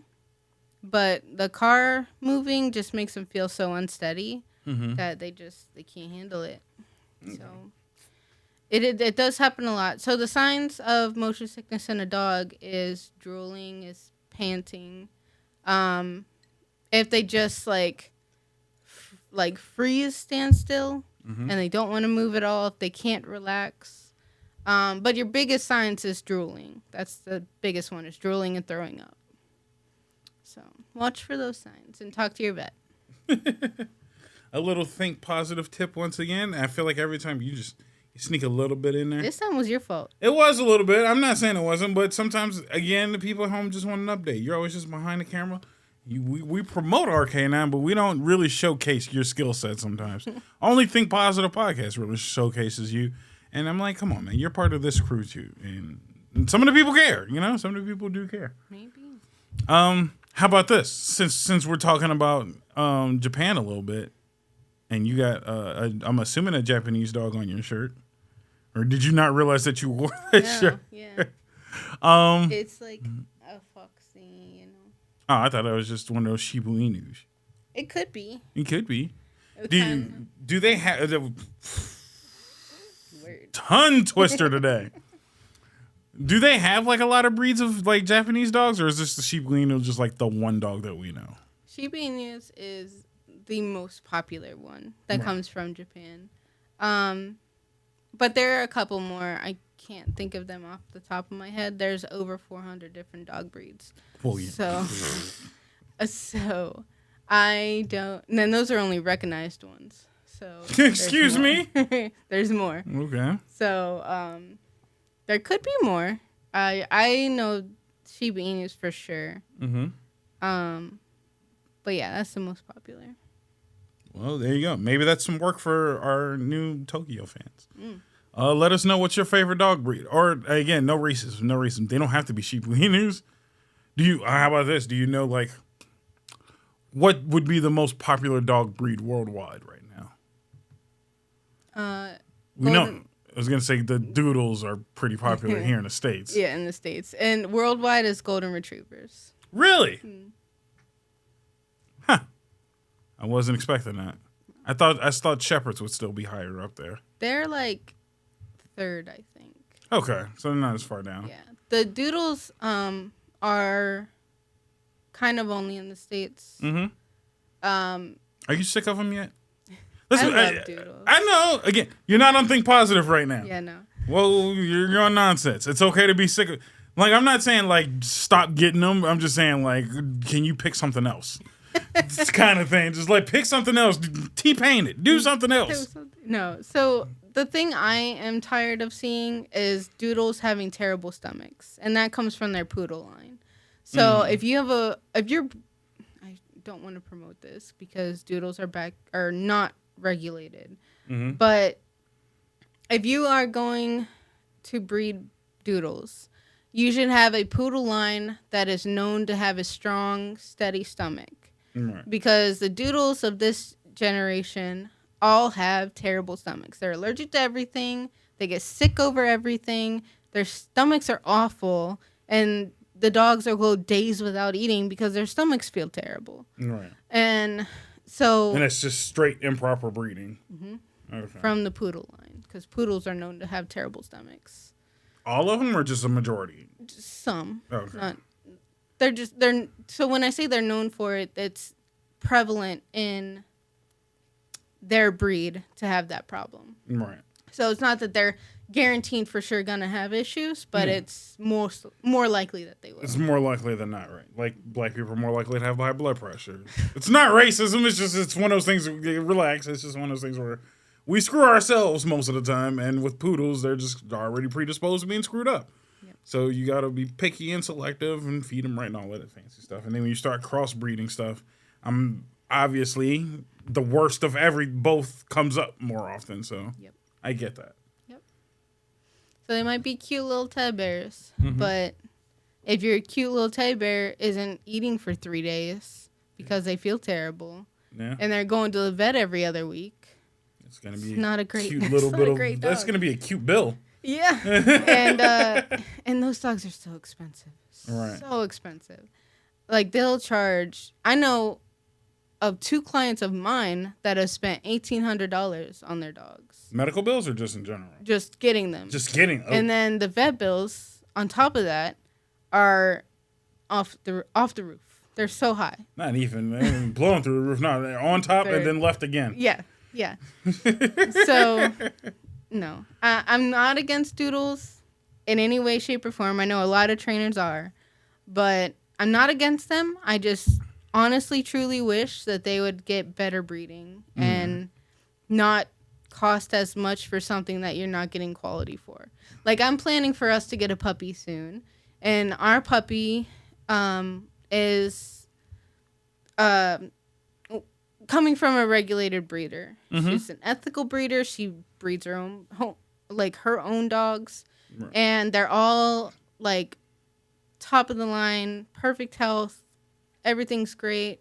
A: but the car moving just makes them feel so unsteady that they can't handle it. Okay. So it does happen a lot. So the signs of motion sickness in a dog is drooling, is panting. If they just like freeze, stand still, and they don't want to move at all, if they can't relax. But your biggest signs is drooling. That's the biggest one, is drooling and throwing up. So watch for those signs and talk to your vet.
B: A little think positive tip once again. I feel like every time you sneak a little bit in there.
A: This time was your fault.
B: It was a little bit. I'm not saying it wasn't, but sometimes, again, the people at home just want an update. You're always just behind the camera. We promote RK9, but we don't really showcase your skill set sometimes. Only Think Positive podcast really showcases you. And I'm like, come on, man. You're part of this crew, too. And some of the people care, you know? Some of the people do care.
A: Maybe.
B: How about this? Since we're talking about Japan a little bit, and you got I'm assuming a Japanese dog on your shirt, or did you not realize that you wore that shirt?
A: Yeah. It's like a foxy,
B: Oh, I thought it was just one of those Shiba Inus.
A: It could be.
B: It could be. Do they have tongue twister today? Do they have like a lot of breeds of like Japanese dogs, or is this the Shiba Inu just like the one dog that we know?
A: Shiba Inus is the most popular one that comes from Japan. But there are a couple more. I can't think of them off the top of my head. There's over 400 different dog breeds.
B: Oh, yeah.
A: So I don't. And then those are only recognized ones. So
B: excuse me.
A: There's more.
B: Okay.
A: So there could be more. I know Shiba Inus for sure. Mm-hmm. But yeah, that's the most popular.
B: Well, there you go. Maybe that's some work for our new Tokyo fans. Let us know what's your favorite dog breed. Or, again, no racism. No racism. They don't have to be Shiba Inus. How about this? Do you know, like, what would be the most popular dog breed worldwide right now? We know. I was going to say the Doodles are pretty popular here in the States.
A: Yeah, in the States. And worldwide is Golden Retrievers.
B: Really? Huh. I wasn't expecting that. I thought Shepherds would still be higher up there.
A: They're like third, I think.
B: Okay, so they're not as far down.
A: Yeah, the Doodles are kind of only in the States.
B: Mm-hmm. Are you sick of them yet?
A: Listen, I love Doodles.
B: I know. Again, you're not on Think Positive right now.
A: Yeah, no.
B: Well, you're on nonsense. It's okay to be sick of. Like, I'm not saying like stop getting them. I'm just saying like, can you pick something else? This kind of thing. Just like pick something else. T-paint it. Do something else.
A: No. So the thing I am tired of seeing is Doodles having terrible stomachs, and that comes from their poodle line. So if you're, I don't want to promote this because Doodles are not regulated, but if you are going to breed Doodles, you should have a poodle line that is known to have a strong, steady stomach. Right. Because the Doodles of this generation all have terrible stomachs. They're allergic to everything. They get sick over everything. Their stomachs are awful. And the dogs will go days without eating because their stomachs feel terrible. Right. And so...
B: And it's just straight improper breeding.
A: Okay. From the poodle line. Because poodles are known to have terrible stomachs.
B: All of them or just a majority?
A: Just some.
B: Okay.
A: So when I say they're known for it, it's prevalent in their breed to have that problem. Right. So it's not that they're guaranteed for sure gonna have issues, but it's more likely that they will.
B: It's more likely than not, right? Like black people are more likely to have high blood pressure. It's not racism. It's one of those things. Relax. It's just one of those things where we screw ourselves most of the time, and with poodles, they're just already predisposed to being screwed up. So you got to be picky and selective and feed them right and all that fancy stuff. And then when you start crossbreeding stuff, obviously the worst of both comes up more often. So I get that.
A: Yep. So they might be cute little teddy bears, but if your cute little teddy bear isn't eating for 3 days because they feel terrible, and they're going to the vet every other week, it's gonna be not a great
B: cute little bit of. That's gonna be a cute bill.
A: Yeah, and those dogs are so expensive.
B: Right.
A: So expensive. Like they'll charge. I know of 2 clients of mine that have spent $1,800 on their dogs.
B: Medical bills or just in general?
A: Just getting them.
B: Oh.
A: And then the vet bills on top of that are off the roof. They're so high.
B: Not even blowing through the roof. No, they're on top and then left again.
A: Yeah. So. No, I'm not against Doodles in any way, shape, or form. I know a lot of trainers are, but I'm not against them. I just honestly, truly wish that they would get better breeding and not cost as much for something that you're not getting quality for. Like, I'm planning for us to get a puppy soon, and our puppy is coming from a regulated breeder. She's an ethical breeder. She breeds her own dogs, and they're all like top of the line, perfect health, everything's great.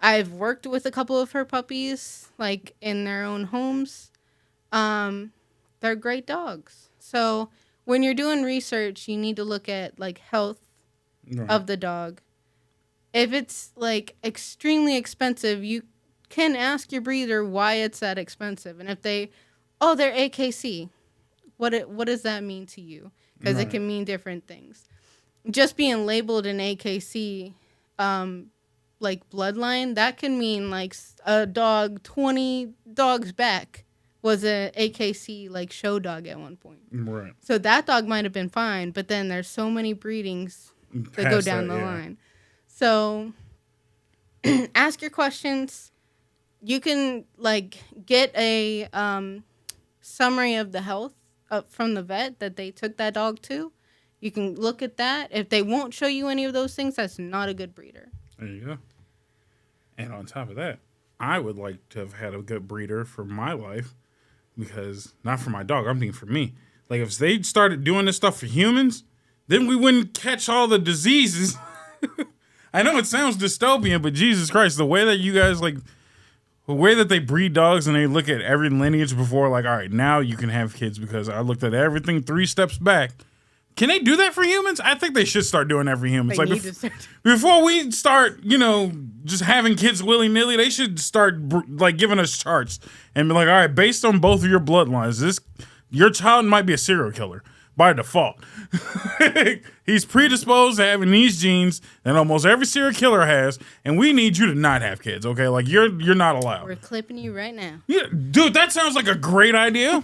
A: I've worked with a couple of her puppies, like in their own homes. They're great dogs. So when you're doing research, you need to look at like health of the dog. If it's like extremely expensive, you can ask your breeder why it's that expensive. And if they're AKC, what does that mean to you? Because it can mean different things. Just being labeled an AKC, like bloodline, that can mean like a dog 20 dogs back was a AKC like show dog at one point.
B: Right.
A: So that dog might have been fine, but then there's so many breedings that go down the line. So ask your questions. You can like get a summary of the health from the vet that they took that dog to. You can look at that. If they won't show you any of those things, that's not a good breeder.
B: There you go. And on top of that, I would like to have had a good breeder for my life because, not for my dog, I'm thinking for me. Like, if they started doing this stuff for humans, then we wouldn't catch all the diseases. I know it sounds dystopian, but Jesus Christ, the way that you guys, like, the way that they breed dogs and they look at every lineage before, like, all right, now you can have kids because I looked at everything 3 steps back. Can they do that for humans? I think they should start doing that for humans. Like before we start, just having kids willy-nilly, they should start like giving us charts and be like, all right, based on both of your bloodlines, your child might be a serial killer by default. He's predisposed to having these genes that almost every serial killer has, and we need you to not have kids, okay? Like you're not allowed.
A: We're clipping you right now.
B: Yeah, dude, that sounds like a great idea.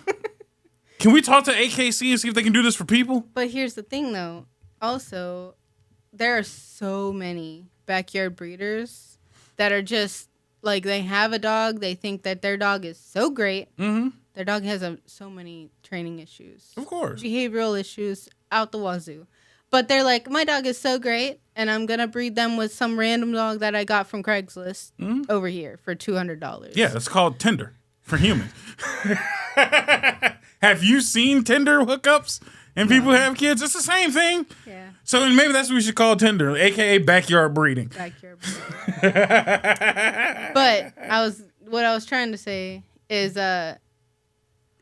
B: Can we talk to AKC and see if they can do this for people?
A: But here's the thing, though. Also, there are so many backyard breeders that are just, like, they have a dog. They think that their dog is so great. Mm-hmm. Their dog has so many training issues.
B: Of course.
A: Behavioral issues out the wazoo. But they're like, my dog is so great, and I'm going to breed them with some random dog that I got from Craigslist over here for $200.
B: Yeah, it's called Tinder for humans. Have you seen Tinder hookups and people have kids? It's the same thing.
A: Yeah.
B: So maybe that's what we should call Tinder, a.k.a. backyard breeding.
A: Backyard breeding. But what I was trying to say is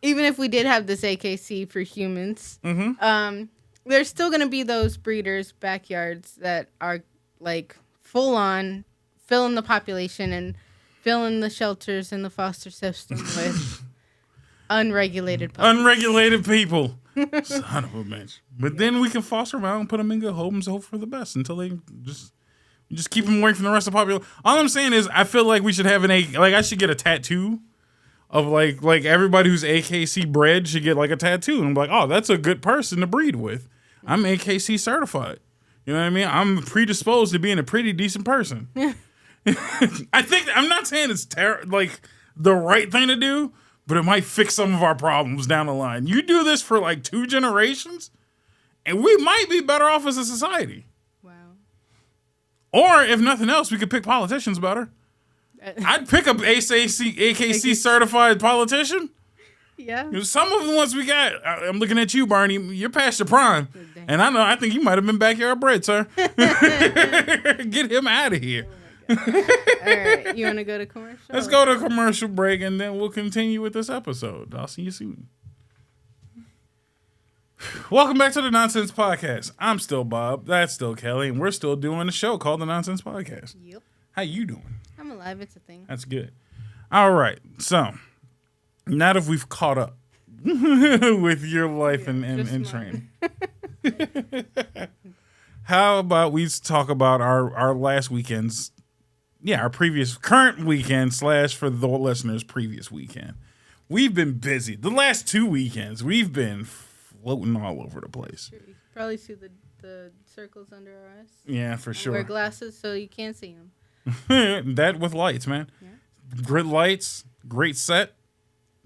A: even if we did have this AKC for humans, there's still going to be those breeders, backyards, that are like full on filling the population and filling the shelters and the foster system with unregulated puppies.
B: Unregulated people. Son of a bitch. But then we can foster them out and put them in good homes and hope for the best until they just keep them away from the rest of the population. All I'm saying is I feel like we should have I should get a tattoo of like everybody who's AKC bred should get like a tattoo. And I'm like, oh, that's a good person to breed with. I'm AKC certified. You know what I mean? I'm predisposed to being a pretty decent person. I'm not saying it's like the right thing to do, but it might fix some of our problems down the line. You do this for like 2 generations, and we might be better off as a society.
A: Wow.
B: Or if nothing else, we could pick politicians better. I'd pick a AKC certified politician.
A: Yeah.
B: Some of the ones we got, I'm looking at you, Barney. You're past your prime. And I think you might have been backyard bred, sir. Get him out of here.
A: All right, you want to go to commercial?
B: Let's go to a commercial break, and then we'll continue with this episode. I'll see you soon. Welcome back to the Nonsense Podcast. I'm still Bob. That's still Kelly, and we're still doing a show called the Nonsense Podcast.
A: Yep.
B: How you doing?
A: I'm alive. It's a thing.
B: That's good. All right. So, now that we've caught up with your life and training, how about we talk about our last weekend's, our current weekend / for the listeners, previous weekend. We've been busy. The last 2 weekends, we've been floating all over the place.
A: Sure, you can probably see the circles under our eyes.
B: Yeah, for sure.
A: Wear glasses so you can't see them.
B: That with lights, man.
A: Yeah.
B: Great lights, great set.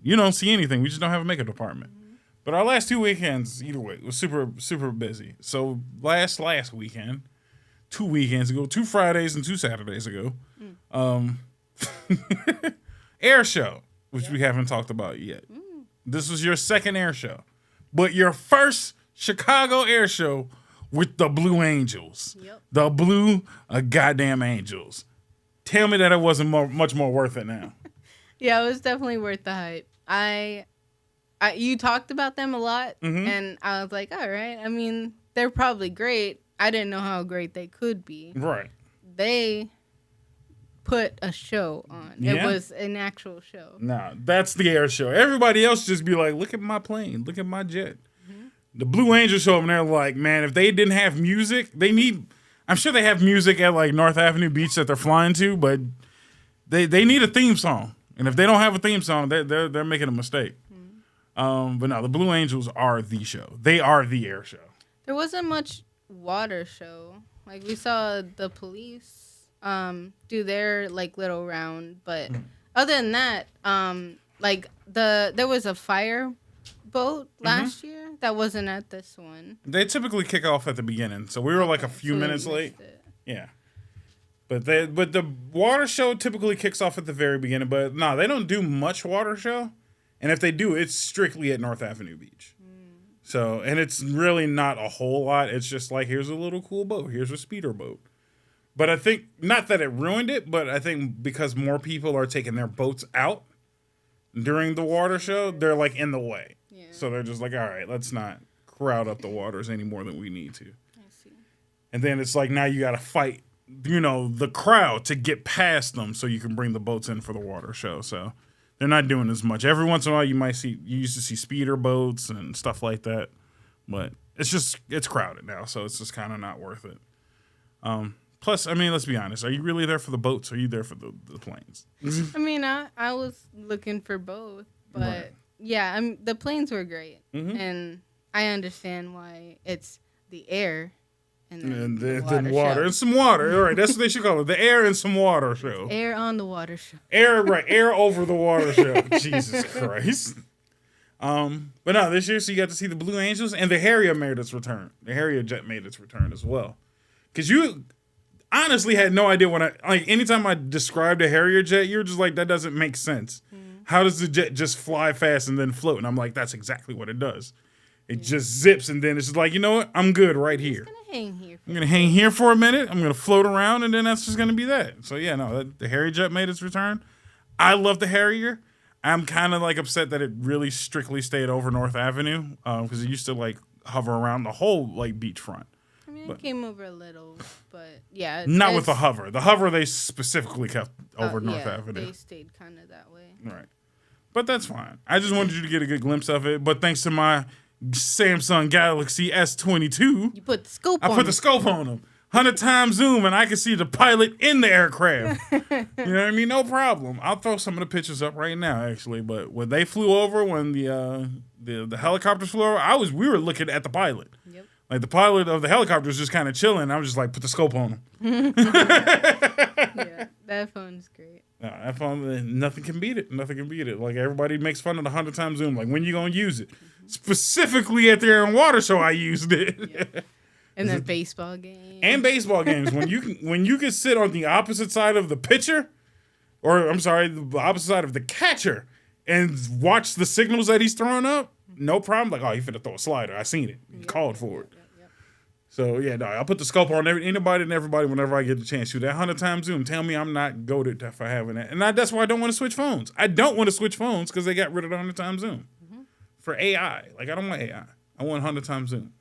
B: You don't see anything. We just don't have a makeup department. Mm-hmm. But our last 2 weekends, either way, was super, super busy. So last weekend, 2 weekends ago, 2 Fridays and 2 Saturdays ago, air show, which we haven't talked about yet. This was your second air show. But your first Chicago air show with the Blue Angels.
A: Yep.
B: The Blue goddamn Angels. Tell me that it wasn't much more worth it now.
A: Yeah, it was definitely worth the hype. You talked about them a lot, and I was like, all right. I mean, they're probably great. I didn't know how great they could be.
B: Right.
A: They put a show on.
B: Yeah.
A: It was an actual show.
B: Nah, that's the air show. Everybody else just be like, look at my plane. Look at my jet. The Blue Angels show up, and they're like, man, if they didn't have music, I'm sure they have music at like North Avenue Beach that they're flying to, but they need a theme song. And if they don't have a theme song, they're making a mistake. But no, the Blue Angels are the show. They are the air show.
A: There wasn't much water show. Like, we saw the police do their like little round, but other than that, like there was a fire boat last year that wasn't at this one.
B: They typically kick off at the beginning, so we were like a few minutes late. Yeah. But the water show typically kicks off at the very beginning. But no, they don't do much water show. And if they do, it's strictly at North Avenue Beach. So, and it's really not a whole lot. It's just like, here's a little cool boat. Here's a speeder boat. But I think, not that it ruined it, but I think because more people are taking their boats out during the water show, they're like in the way. Yeah. So they're just like, all right, let's not crowd up the waters any more than we need to. I see. And then it's like, now you got to fight, the crowd to get past them so you can bring the boats in for the water show. So they're not doing as much. Every once in a while, you used to see speeder boats and stuff like that. But it's crowded now, so it's just kind of not worth it. Plus, I mean, let's be honest. Are you really there for the boats, or are you there for the planes?
A: I mean, I was looking for both. But, right. Yeah, the planes were great. And I understand why it's the air and the
B: water. And some water. All right, that's what they should call it. The air and some water show.
A: Air on the water show.
B: Air, right. Air over the water show. Jesus Christ. But no, this year, so you got to see the Blue Angels, and the Harrier made its return. The Harrier jet made its return as well. Because you honestly had no idea anytime I described a Harrier jet, you're just like, that doesn't make sense. How does the jet just fly fast and then float? And I'm like, that's exactly what it does. It just zips, and then it's just like, you know what? I'm good right here. I'm going to hang here for a minute. I'm going to float around, and then that's just going to be that. So, yeah, no, the Harrier jet made its return. I love the Harrier. I'm kind of like upset that it really strictly stayed over North Avenue because it used to like hover around the whole like beachfront.
A: I mean, it came over a little, but yeah.
B: Not with the hover. The hover they specifically kept over North Avenue.
A: They stayed kind of that way.
B: Right. But that's fine. I just wanted you to get a good glimpse of it. But thanks to my Samsung Galaxy S22,
A: you put the scope on.
B: I put the scope on them. 100 times zoom, and I can see the pilot in the aircraft. You know what I mean? No problem. I'll throw some of the pictures up right now, actually. But when they flew over, when the helicopters flew over, we were looking at the pilot. Yep. Like the pilot of the helicopter was just kind of chilling. I was just like, put the scope on him.
A: Yeah, that phone's great.
B: That phone, nothing can beat it. Nothing can beat it. Like everybody makes fun of the 100 times zoom. Like when you gonna use it? Specifically at the Air and Water Show, I used it.
A: Yep. And then baseball games.
B: And baseball games. When you can sit on the opposite side of the pitcher, or I'm sorry, the opposite side of the catcher, and watch the signals that he's throwing up, no problem. Like, oh, he finna throw a slider. I seen it. He called for it. Yep. So yeah, no, I'll put the scope on anybody and everybody whenever I get the chance to. That 100 times zoom. Tell me I'm not goated for having that. And that's why I don't want to switch phones. I don't want to switch phones because they got rid of the 100 times zoom for AI. Like I don't want AI. I want 100 times zoom.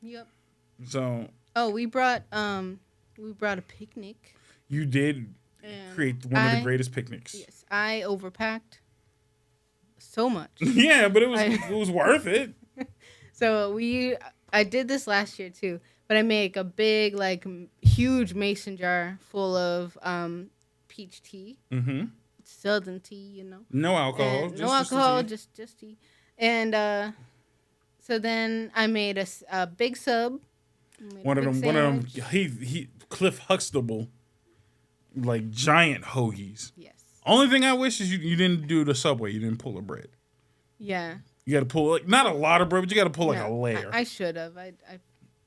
A: Yep.
B: So.
A: Oh, we brought a picnic.
B: You did create one of the greatest picnics.
A: Yes, I overpacked so much.
B: Yeah, but it was worth it.
A: So I did this last year too, but I made a big, like, huge mason jar full of peach tea. Mm-hmm. Southern tea, you know.
B: No alcohol.
A: No alcohol, just tea. And so then I made a big sub.
B: One of them. He Cliff Huxtable, like giant hoagies.
A: Yes.
B: Only thing I wish is you didn't do the Subway. You didn't pull a bread.
A: Yeah.
B: You got to pull like not a lot of bread, but you got to pull like a layer.
A: I should have. I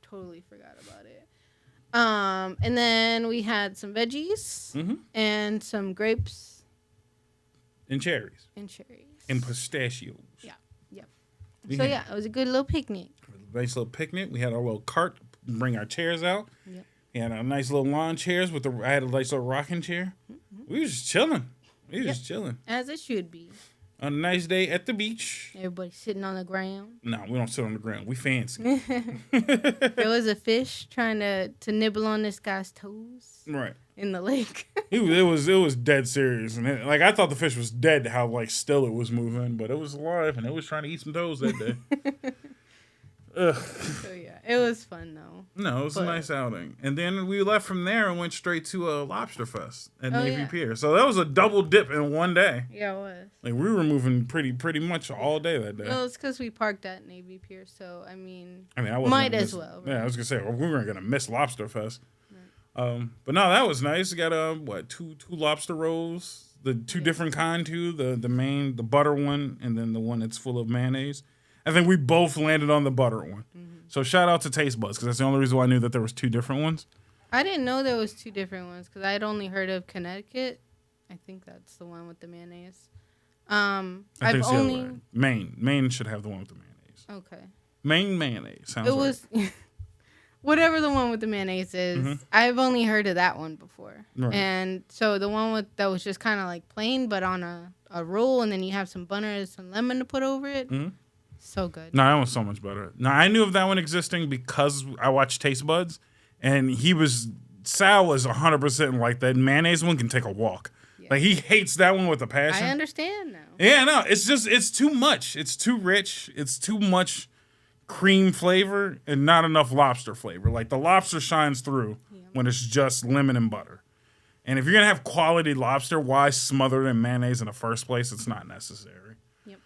A: totally forgot about it. And then we had some veggies and some grapes
B: and cherries
A: and pistachios.
B: Yeah.
A: So yeah, it was a good little picnic.
B: nice little picnic. We had our little cart, bring our chairs out. Yep. We had our nice little lawn chairs I had a nice little rocking chair. Mm-hmm. We was just chilling. Just chilling.
A: As it should be.
B: On a nice day at the beach.
A: Everybody sitting on the ground.
B: No, we don't sit on the ground. We fancy.
A: There was a fish trying to nibble on this guy's toes.
B: Right.
A: In the lake.
B: it was dead serious. And I thought the fish was dead, how still it was moving, but it was alive and it was trying to eat some toes that day. Ugh.
A: So yeah, it was fun though.
B: No, it was a nice outing. And then we left from there and went straight to a Lobster Fest at Navy Pier. So that was a double dip in one day.
A: Yeah, it was.
B: We were moving pretty much all day that day.
A: Well, it's because we parked at Navy Pier, so I
B: might
A: as well. Right?
B: Yeah, I was gonna say we weren't gonna miss Lobster Fest. Right. But no, that was nice. We got two lobster rolls, the two different kind too. The butter one, and then the one that's full of mayonnaise. I think we both landed on the butter one. Mm-hmm. So shout out to Taste Buds, because that's the only reason why I knew that there was two different ones.
A: I didn't know there was two different ones, because I had only heard of Connecticut. I think that's the one with the mayonnaise. I've only...
B: Maine should have the one with the mayonnaise.
A: Okay.
B: Maine mayonnaise. Sounds right.
A: Was... Whatever the one with the mayonnaise is, mm-hmm. I've only heard of that one before. Right. And so the one that was just kind of like plain, but on a roll, and then you have some butter and some lemon to put over it. Mm-hmm. So good.
B: No, that was so much better. Now, I knew of that one existing because I watched Taste Buds, and Sal was 100% like that. Mayonnaise one can take a walk. Yeah. Like, he hates that one with a passion.
A: I understand now.
B: Yeah, no, it's too much. It's too rich. It's too much cream flavor and not enough lobster flavor. Like, the lobster shines through when it's just lemon and butter. And if you're going to have quality lobster, why smother it in mayonnaise in the first place? It's not necessary. Yep.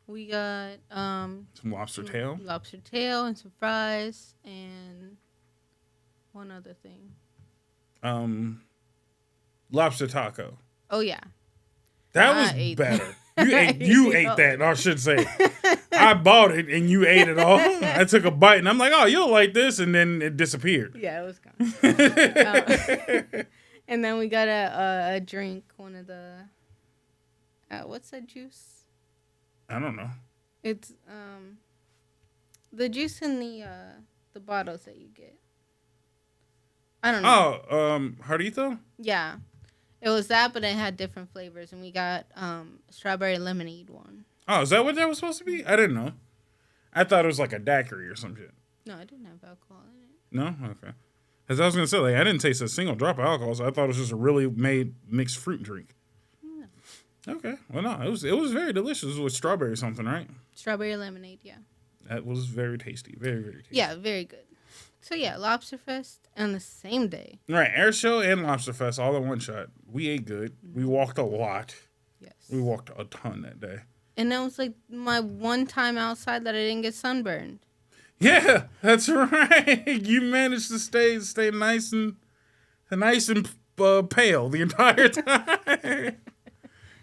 A: We got
B: some lobster tail.
A: Lobster tail and some fries and one other thing.
B: Lobster taco.
A: Oh yeah.
B: That was better. You ate that, I should say. I bought it and you ate it all. I took a bite and I'm like, oh, you'll like this, and then it disappeared.
A: Yeah, it was gone. And then we got a drink, one of the what's that juice?
B: I don't know.
A: It's the juice in the bottles that you get. I don't know.
B: Oh, Jarrito?
A: Yeah. It was that, but it had different flavors, and we got strawberry lemonade one.
B: Oh, is that what that was supposed to be? I didn't know. I thought it was like a daiquiri or some shit.
A: No, it didn't have alcohol in it.
B: No? Okay. As I was going to say, I didn't taste a single drop of alcohol, so I thought it was just a really made mixed fruit drink. Okay. Well, no, it was very delicious with strawberry something, right?
A: Strawberry lemonade, yeah.
B: That was very tasty. Very, very tasty.
A: Yeah, very good. So, yeah, Lobster Fest on the same day.
B: Right. Air Show and Lobster Fest all in one shot. We ate good. Mm-hmm. We walked a lot. Yes. We walked a ton that day. And
A: that was like my one time outside that I didn't get sunburned.
B: Yeah, that's right. You managed to stay nice and pale the entire time.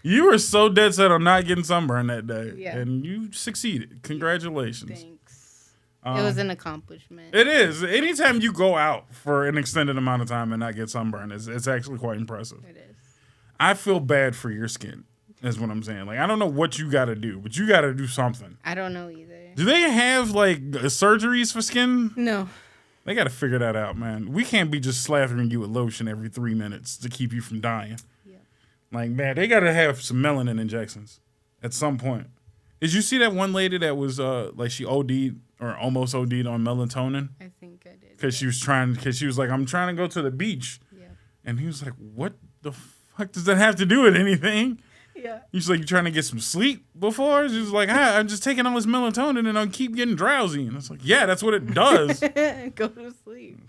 B: You were so dead set on not getting sunburned that day. Yeah. And you succeeded. Congratulations.
A: Thanks. It was an accomplishment.
B: It is. Anytime you go out for an extended amount of time and not get sunburned, it's actually quite impressive.
A: It is.
B: I feel bad for your skin, is what I'm saying. Like, I don't know what you got to do, but you got to do something.
A: I don't know either.
B: Do they have, surgeries for skin?
A: No.
B: They got to figure that out, man. We can't be just slathering you with lotion every 3 minutes to keep you from dying. Like, man, they got to have some melanin injections at some point. Did you see that one lady that was, she OD'd or almost OD'd on melatonin?
A: I think I did.
B: Because she was like, I'm trying to go to the beach. Yeah. And he was like, what the fuck does that have to do with anything? Yeah. He's like, you trying to get some sleep before? She was like, I'm just taking all this melatonin and I'll keep getting drowsy. And I was like, yeah, that's what it does.
A: Go to sleep.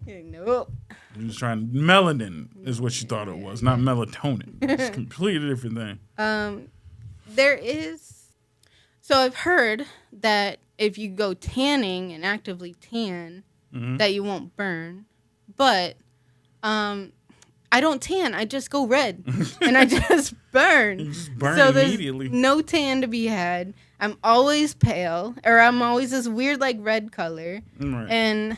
A: Nope.
B: She was trying melanin is what she thought it was, not melatonin. It's a completely different thing.
A: There is. So I've heard that if you go tanning and actively tan, that you won't burn. But I don't tan. I just go red and I just burn.
B: You just burn
A: so
B: immediately.
A: There's no tan to be had. I'm always pale, or I'm always this weird red color, and.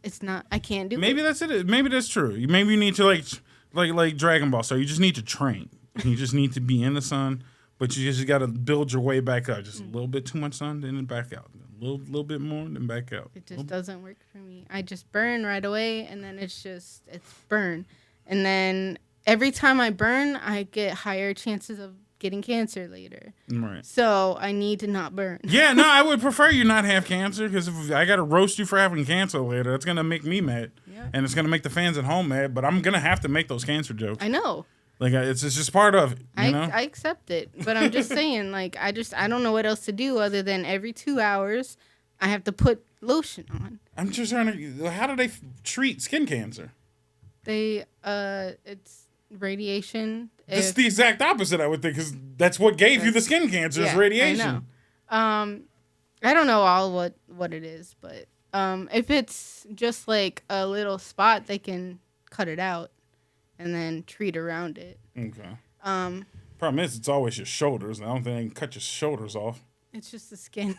A: It's not. I can't do it.
B: Maybe that's it. Maybe that's true. Maybe you need to like Dragon Ball. So you just need to train. You just need to be in the sun, but you just got to build your way back up. Just a little bit too much sun, then back out. A little bit more, then back out.
A: It just doesn't work for me. I just burn right away, and then it's burn. And then every time I burn, I get higher chances of getting cancer later.
B: Right.
A: So I need to not burn.
B: Yeah, no, I would prefer you not have cancer, because if I got to roast you for having cancer later, that's going to make me mad. Yeah. And it's going to make the fans at home mad, but I'm going to have to make those cancer jokes.
A: I know.
B: Like, it's just part of it, you know?
A: I accept it, but I'm just saying, like, I don't know what else to do other than every 2 hours I have to put lotion on.
B: I'm just trying to, how do they treat skin cancer?
A: It's radiation.
B: It's the exact opposite, I would think, because that's what gave you the skin cancer, is radiation.
A: I know. I don't know all what it is, but if it's just like a little spot, they can cut it out and then treat around it. Okay.
B: Problem is, it's always your shoulders. I don't think they can cut your shoulders off.
A: It's just the skin.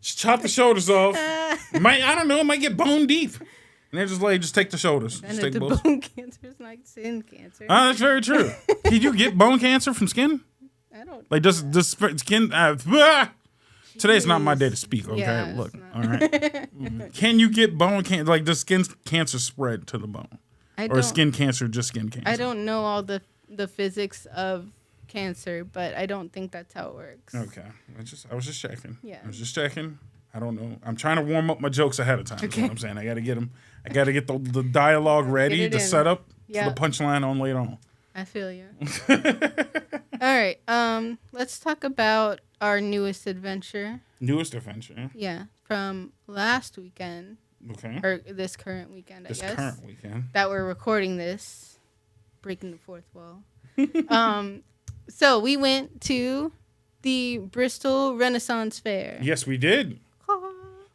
B: Just chop the shoulders off. I don't know. It might get bone deep. And they're just take the shoulders.
A: And
B: take
A: the bone cancer is like skin cancer.
B: That's very true. Can you get bone cancer from skin?
A: I don't.
B: Like does skin? Today's not my day to speak. Okay,
A: yeah,
B: look. All right. Can you get bone cancer? Like does skin cancer spread to the bone? Or is skin cancer just skin cancer?
A: I don't know all the physics of cancer, but I don't think that's how it works.
B: Okay. I was just checking.
A: Yeah.
B: I was just checking. I don't know. I'm trying to warm up my jokes ahead of time. Okay. That's what I'm saying. I got to get them. I got to get the dialogue ready, the setup for the punchline on later on.
A: I feel you. All right. Let's talk about our newest adventure.
B: Newest adventure?
A: Yeah. From last weekend.
B: Okay.
A: Or this current weekend, I guess.
B: This current weekend.
A: That we're recording this. Breaking the fourth wall. So we went to the Bristol Renaissance Fair.
B: Yes, we did.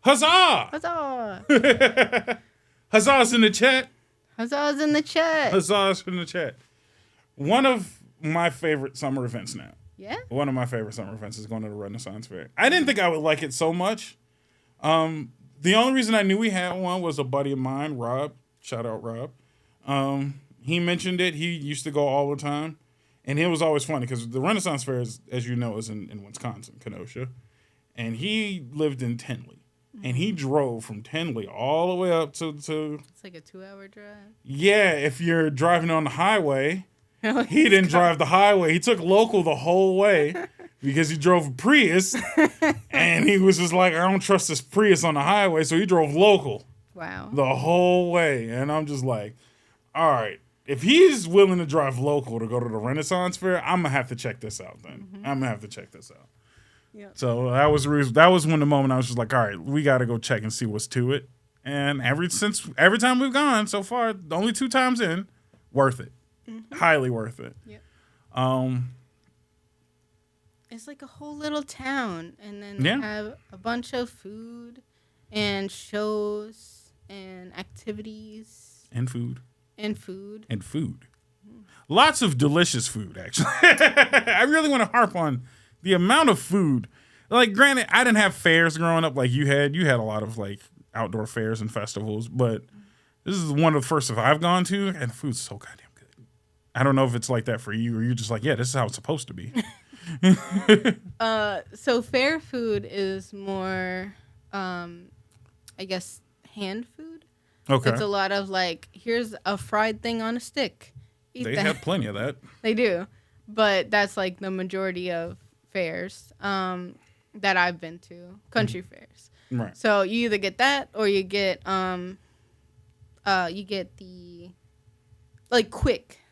B: Huzzah!
A: Huzzah!
B: Huzzahs in the chat.
A: Huzzahs in the chat.
B: Huzzahs in the chat. One of my favorite summer events now.
A: Yeah?
B: One of my favorite summer events is going to the Renaissance Fair. I didn't think I would like it so much. The only reason I knew we had one was a buddy of mine, Rob. Shout out, Rob. He mentioned it. He used to go all the time. And it was always funny because the Renaissance Fair, as you know, is in Wisconsin, Kenosha. And he lived in Tinley. And he drove from Tinley all the way up to...
A: It's like a 2-hour drive.
B: Yeah, if you're driving on the highway. He didn't drive the highway. He took local the whole way because he drove a Prius. And he was just like, I don't trust this Prius on the highway. So he drove local.
A: Wow.
B: The whole way. And I'm just like, all right. If he's willing to drive local to go to the Renaissance Fair, I'm going to have to check this out then. Mm-hmm. I'm going to have to check this out. Yep. So that was when the moment I was just like, all right, we got to go check and see what's to it. And every time we've gone so far, the only 2 times in, worth it. Mm-hmm. Highly worth it. Yep.
A: It's like a whole little town. And then they have a bunch of food and shows and activities.
B: And food.
A: Mm.
B: Lots of delicious food, actually. I really want to harp on the amount of food. Like, granted, I didn't have fairs growing up like you had. You had a lot of, like, outdoor fairs and festivals. But this is one of the first that I've gone to, and the food's so goddamn good. I don't know if it's like that for you, or you're just like, yeah, this is how it's supposed to be.
A: So fair food is more, I guess, hand food. Okay. It's a lot of like, here's a fried thing on a stick.
B: They have plenty of that.
A: They do. But that's like the majority of fairs that I've been to, country fairs. Right. So you either get that or you get the like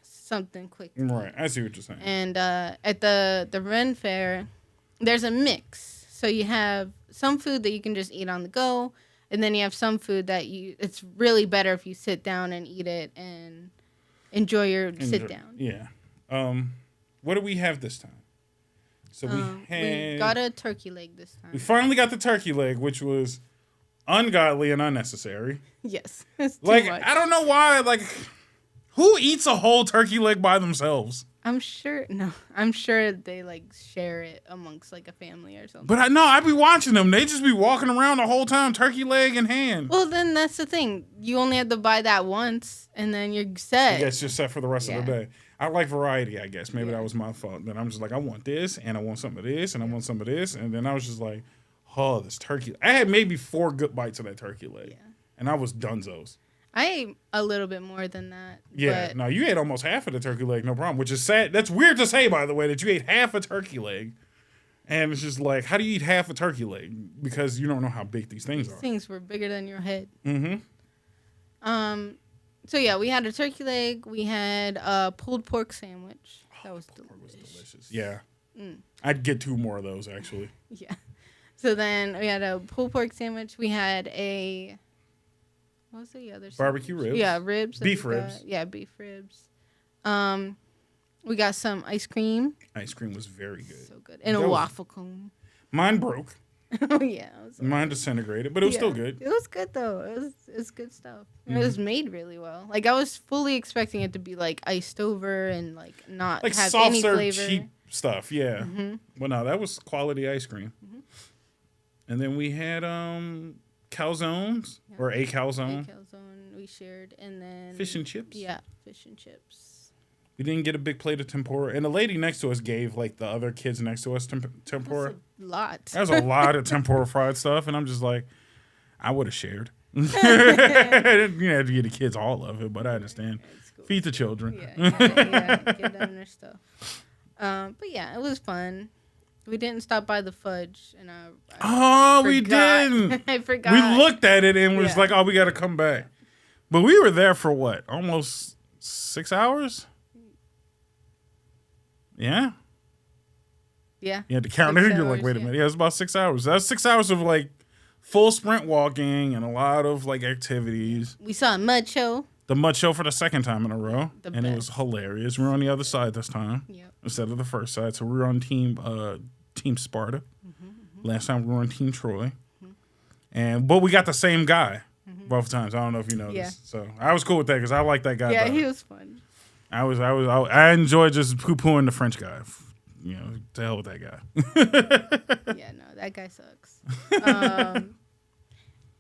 A: something quick.
B: Right. I see what you're saying.
A: And at the Ren Fair, there's a mix. So you have some food that you can just eat on the go. And then you have some food that it's really better if you sit down and eat it and enjoy your sit down.
B: Yeah. What do we have this time? So we
A: got a turkey leg this time.
B: We finally got the turkey leg, which was ungodly and unnecessary.
A: Yes. It's too
B: much.
A: I
B: don't know why. Like, who eats a whole turkey leg by themselves?
A: I'm sure they like share it amongst like a family or something.
B: But I'd be watching them. They just be walking around the whole time, turkey leg in hand.
A: Well, then that's the thing. You only have to buy that once, and then you're set.
B: I guess you're set for the rest of the day. I like variety, I guess. Maybe that was my fault. Then I'm just like, I want this, and I want some of this, and I want some of this. And then I was just like, Oh, this turkey. I had maybe 4 good bites of that turkey leg. Yeah. And I was dunzos.
A: I ate a little bit more than that.
B: Yeah. No, you ate almost half of the turkey leg, no problem, which is sad. That's weird to say, by the way, that you ate half a turkey leg. And it's just like, how do you eat half a turkey leg? Because you don't know how big these things are.
A: These things were bigger than your head.
B: Mm-hmm.
A: So, yeah, we had a turkey leg. We had a pulled pork sandwich. That was delicious.
B: Yeah. I'd get 2 more of those, actually.
A: Yeah. So then we had a pulled pork sandwich. We had a... What was the other sandwich?
B: Barbecue ribs.
A: Yeah, ribs.
B: Beef ribs.
A: Yeah, beef ribs. We got some ice cream.
B: Ice cream was very good.
A: So good. And a waffle cone.
B: Mine broke.
A: Oh, yeah.
B: Mine disintegrated, but it was still good.
A: It was good, though. It's good stuff. Mm-hmm. It was made really well. Like, I was fully expecting it to be, like, iced over and, like, not like have any flavor. Like, soft-serve, cheap
B: stuff, yeah. Mm-hmm. Well, no, that was quality ice cream. Mm-hmm. And then we had calzones, or a calzone.
A: A calzone we shared, and then...
B: Fish and chips?
A: Yeah, fish and chips.
B: We didn't get a big plate of tempura. And the lady next to us gave, like, the other kids next to us tempura.
A: That's a lot.
B: That was a lot of tempura fried stuff. And I'm just like, I would have shared. You didn't have to give the kids all of it, but I understand. Cool. Feed the children.
A: Yeah, give them their stuff. But, yeah, it was fun. We didn't stop by the fudge. And I
B: we didn't.
A: I forgot.
B: We looked at it and was like, oh, we got to come back. But we were there for what? Almost 6 hours? Yeah.
A: Yeah.
B: You had to count it. You're like, wait a minute. Yeah, it was about 6 hours. That's 6 hours of like full sprint walking and a lot of like activities.
A: We saw a mud show.
B: The mud show for the second time in a row. And it was hilarious. We were on the other side this time instead of the first side. So we were on Team Sparta. Mm-hmm. Last time we were on Team Troy. Mm-hmm. But we got the same guy both times. I don't know if you noticed. Yeah. So I was cool with that because I like that guy.
A: Yeah,
B: better.
A: He was fun.
B: I enjoyed just poo-pooing the French guy. You know, to hell with that guy.
A: Yeah, no, that guy sucks.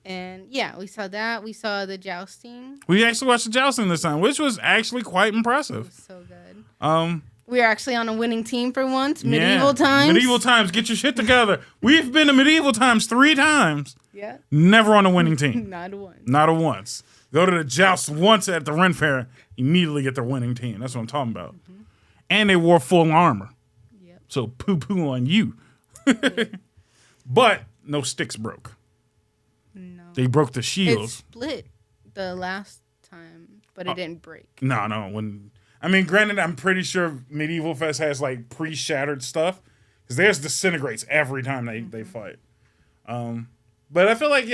A: And yeah, we saw that. We saw the jousting.
B: We actually watched the jousting this time, which was actually quite impressive.
A: It was so good. We were actually on a winning team for once.
B: Medieval times, get your shit together. We've been to medieval times 3 times.
A: Yeah.
B: Never on a winning team.
A: Not a once.
B: Not a once. Go to the joust once at the Ren Fair, immediately get their winning team. That's what I'm talking about. Mm-hmm. And they wore full armor.
A: Yep.
B: So poo-poo on you. But no sticks broke.
A: No.
B: They broke the shields.
A: It split the last time, but it didn't break.
B: No. Granted, I'm pretty sure Medieval Fest has like pre-shattered stuff because theirs disintegrates every time they fight. But I feel like,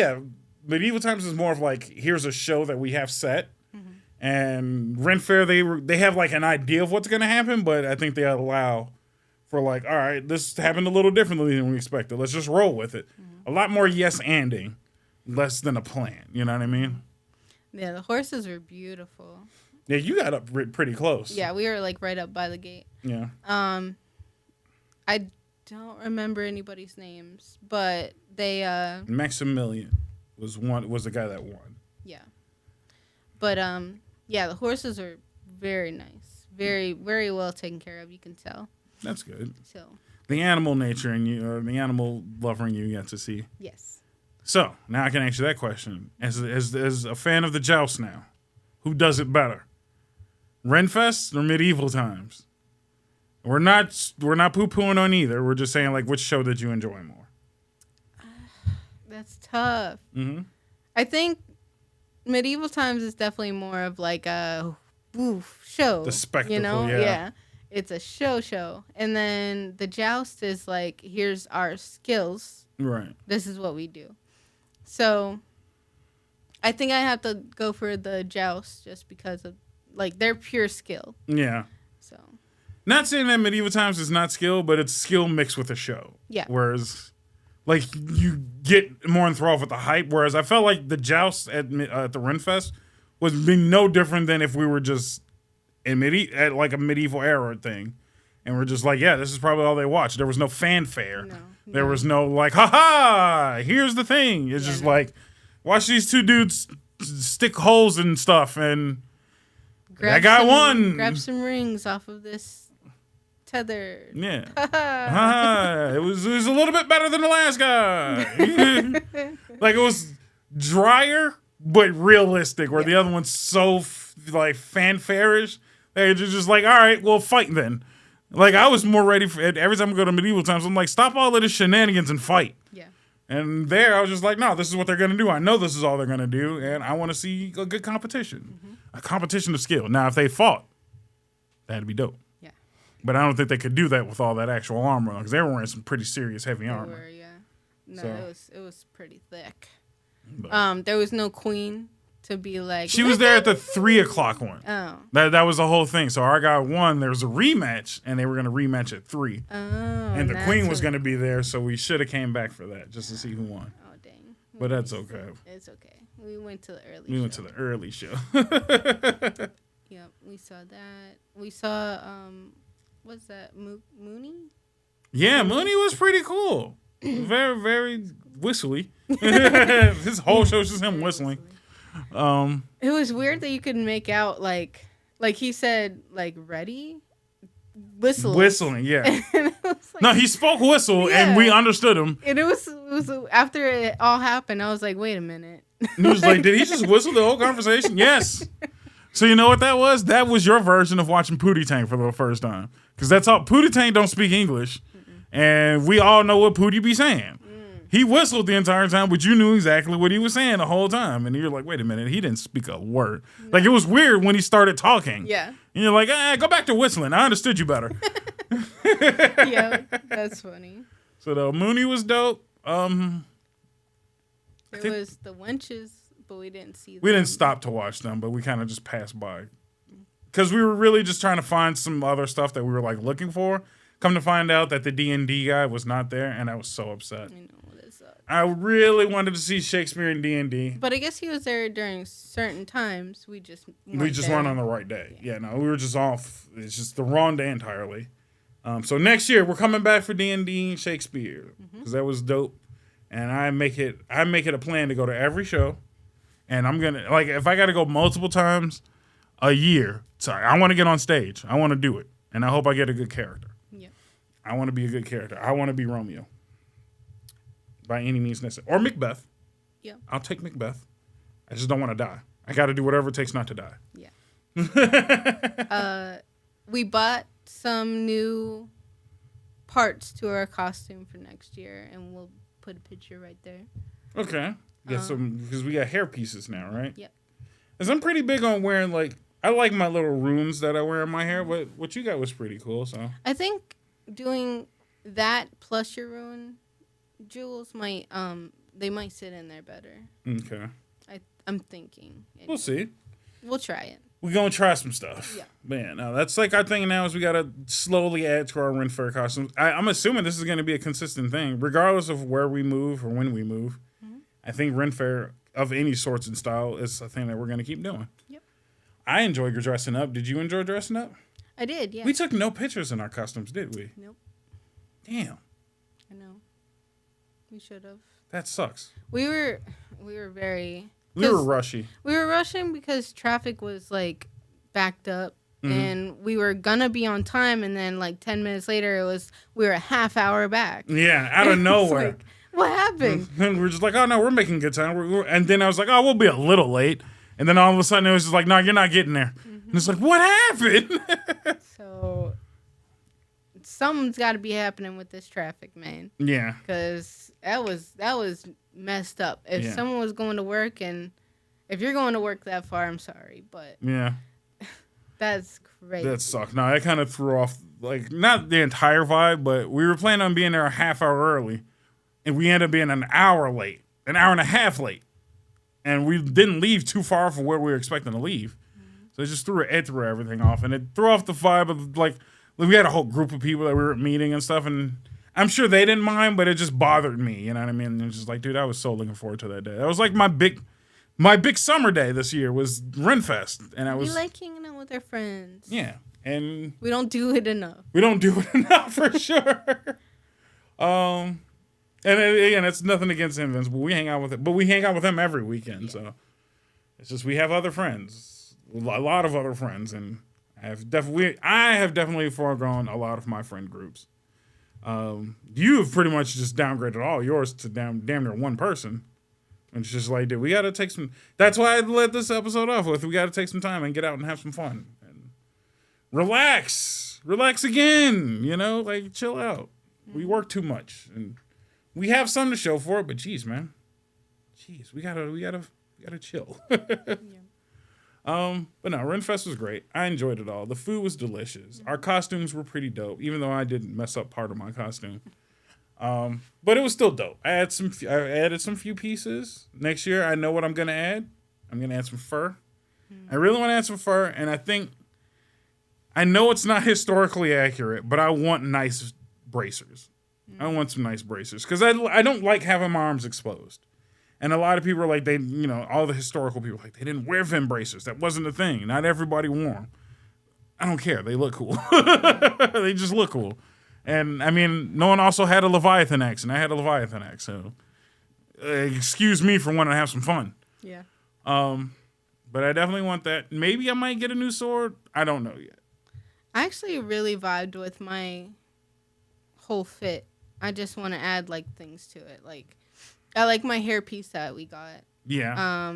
B: Medieval Times is more of like, here's a show that we have set. Mm-hmm. And Ren Fair, they have like an idea of what's going to happen, but I think they allow for like, all right, this happened a little differently than we expected. Let's just roll with it. Mm-hmm. A lot more yes-anding, less than a plan. You know what I mean?
A: Yeah, the horses were beautiful.
B: Yeah, you got up pretty close.
A: Yeah, we were like right up by the gate.
B: Yeah.
A: I don't remember anybody's names, but they
B: Maximilian was the guy that won.
A: Yeah. But the horses are very nice. Very, very well taken care of, you can tell.
B: That's good.
A: So
B: the animal nature in you, or the animal lover in you got to see.
A: Yes. So
B: now I can answer that question. As a fan of the joust now, who does it better? Renfest or Medieval Times? We're not poo-pooing on either. We're just saying, like, which show did you enjoy more?
A: That's tough.
B: Mm-hmm.
A: I think Medieval Times is definitely more of like a show.
B: The spectacle,
A: you know? Yeah. It's a show. And then the joust is like, here's our skills.
B: Right.
A: This is what we do. So I think I have to go for the joust just because of, like, their pure skill.
B: Yeah.
A: So.
B: Not saying that Medieval Times is not skill, but it's skill mixed with a show.
A: Yeah.
B: Whereas, like, you get more enthralled with the hype. Whereas I felt like the joust at the Renfest was being no different than if we were just at like a medieval era thing. And we're just like, yeah, this is probably all they watch. There was no fanfare. No. There was no like, ha-ha, here's the thing. It's just like, watch these 2 dudes stick holes in stuff and that guy won.
A: Grab some rings off of this tethered.
B: Yeah. It was a little bit better than the last guy. Like, it was drier, but realistic, where the other one's so, like, fanfare-ish. They're just like, all right, well, fight then. Like, I was more ready for it. Every time we go to medieval times, I'm like, stop all of this shenanigans and fight.
A: Yeah.
B: And there, I was just like, no, this is what they're going to do. I know this is all they're going to do, and I want to see a good competition. A competition of skill. Now, if they fought, that'd be dope.
A: Yeah.
B: But I don't think they could do that with all that actual armor, because they were wearing some pretty serious heavy armor.
A: No,
B: So.
A: it was pretty thick. But there was no queen to be like.
B: She was there at the 3:00 one.
A: Oh.
B: That was the whole thing. So our guy won. There was a rematch, and they were going to rematch at 3.
A: Oh.
B: And the queen was going to be there, so we should have came back for that just to see who won.
A: Oh, dang.
B: But that's okay.
A: It's okay. We went to the early
B: We
A: show.
B: went to the early show.
A: Yep, we saw that. We saw, what's that, Mooney?
B: Yeah, Mooney was pretty cool. Very, very whistly. His whole show's just him whistling.
A: It was weird that you could make out, like he said, like, ready?
B: Whistling, yeah.
A: Like,
B: no, he spoke whistle, and we understood him.
A: And it was after it all happened, I was like, wait a minute.
B: And he was like, did he just whistle the whole conversation? Yes. So you know what that was? That was your version of watching Pootie Tang for the first time. Because that's all. Pootie Tang don't speak English. And we all know what Pootie be saying. He whistled the entire time, but you knew exactly what he was saying the whole time. And you're like, wait a minute, he didn't speak a word. No. Like, it was weird when he started talking.
A: Yeah.
B: And you're like, go back to whistling. I understood you better.
A: Yeah, that's funny.
B: So the Mooney was dope.
A: There was the wenches, but we didn't see them.
B: We didn't stop to watch them, but we kind of just passed by. Because we were really just trying to find some other stuff that we were, like, looking for. Come to find out that the D&D guy was not there, and I was so upset.
A: I know, that sucked.
B: I really wanted to see Shakespeare in D&D.
A: But I guess he was there during certain times. We just
B: weren't on the right day. Yeah, no, we were just off. It's just the wrong day entirely. So next year, we're coming back for D&D Shakespeare, because that was dope. And I make it a plan to go to every show. And I'm going to, like, if I got to go multiple times a year, sorry, I want to get on stage. I want to do it. And I hope I get a good character.
A: Yeah.
B: I want to be a good character. I want to be Romeo. By any means necessary. Or Macbeth.
A: Yeah.
B: I'll take Macbeth. I just don't want to die. I got to do whatever it takes not to die.
A: Yeah. We bought some new parts to our costume for next year, and we'll put a picture right there.
B: Okay. Get some, because we got hair pieces now, right?
A: Yep.
B: Because I'm pretty big on wearing, like, I like my little runes that I wear in my hair, but what you got was pretty cool, so. I
A: think doing that plus your rune jewels might, they might sit in there better.
B: Okay.
A: I'm thinking. Anyway.
B: We'll see.
A: We'll try it.
B: We're going to try some stuff.
A: Yeah.
B: Man, now that's like our thing now is we got to slowly add to our Ren Fair costumes. I'm assuming this is going to be a consistent thing, regardless of where we move or when we move. Mm-hmm. I think Ren Fair of any sorts and style is a thing that we're going to keep doing.
A: Yep.
B: I enjoyed dressing up. Did you enjoy dressing up?
A: I did, yeah.
B: We took no pictures in our costumes, did we?
A: Nope.
B: Damn.
A: I know. We should have.
B: That sucks.
A: We were very...
B: We were rushy.
A: We were rushing because traffic was, like, backed up. Mm-hmm. And we were going to be on time. And then, like, 10 minutes later, we were a half hour back.
B: Yeah, out of nowhere.
A: Like, what happened?
B: And we were just like, oh, no, we're making good time. And then I was like, oh, we'll be a little late. And then all of a sudden, it was just like, no, you're not getting there. Mm-hmm. And it's like, what happened?
A: So, something's got to be happening with this traffic, man.
B: Yeah.
A: Because that was messed up. If someone was going to work, and if you're going to work that far, I'm sorry, but
B: yeah,
A: that's crazy.
B: That sucked. No, that kind of threw off, like, not the entire vibe, but we were planning on being there a half hour early, and we ended up being an hour late, an hour and a half late, and we didn't leave too far from where we were expecting to leave. Mm-hmm. So it just threw everything off, and it threw off the vibe of, like, we had a whole group of people that we were meeting and stuff, and I'm sure they didn't mind, but it just bothered me. You know what I mean? And it's just like, dude, I was so looking forward to that day. That was like my big summer day this year was Renfest, and I was.
A: We like hanging out with our friends.
B: Yeah, and
A: we don't do it enough.
B: We don't do it enough for sure. And again, it's nothing against him, Vince, but we hang out with it. But we hang out with him every weekend, so it's just we have other friends, a lot of other friends, and I have definitely foregone a lot of my friend groups. You have pretty much just downgraded all yours to damn near one person. And it's just like, dude, we got to take some. That's why I led this episode off with. We got to take some time and get out and have some fun and relax again. You know, like chill out. We work too much, and we have some to show for it. But geez, man, we gotta chill. But no, Renfest was great. I enjoyed it all. The food was delicious. Our costumes were pretty dope, even though I didn't mess up part of my costume. But it was still dope. I added some few pieces. Next year, I know what I'm gonna add. I'm gonna add some fur. I really want to add some fur, and I know it's not historically accurate, but I want nice bracers. I want some nice bracers because I don't like having my arms exposed. And a lot of people are like, all the historical people are like, they didn't wear vim bracers. That wasn't a thing. Not everybody wore them. I don't care. They look cool. They just look cool. And I mean, no one also had a Leviathan axe, and I had a Leviathan axe. So excuse me for wanting to have some fun.
A: Yeah.
B: But I definitely want that. Maybe I might get a new sword. I don't know yet.
A: I actually really vibed with my whole fit. I just want to add like things to it. Like I like my hairpiece that we got.
B: Yeah.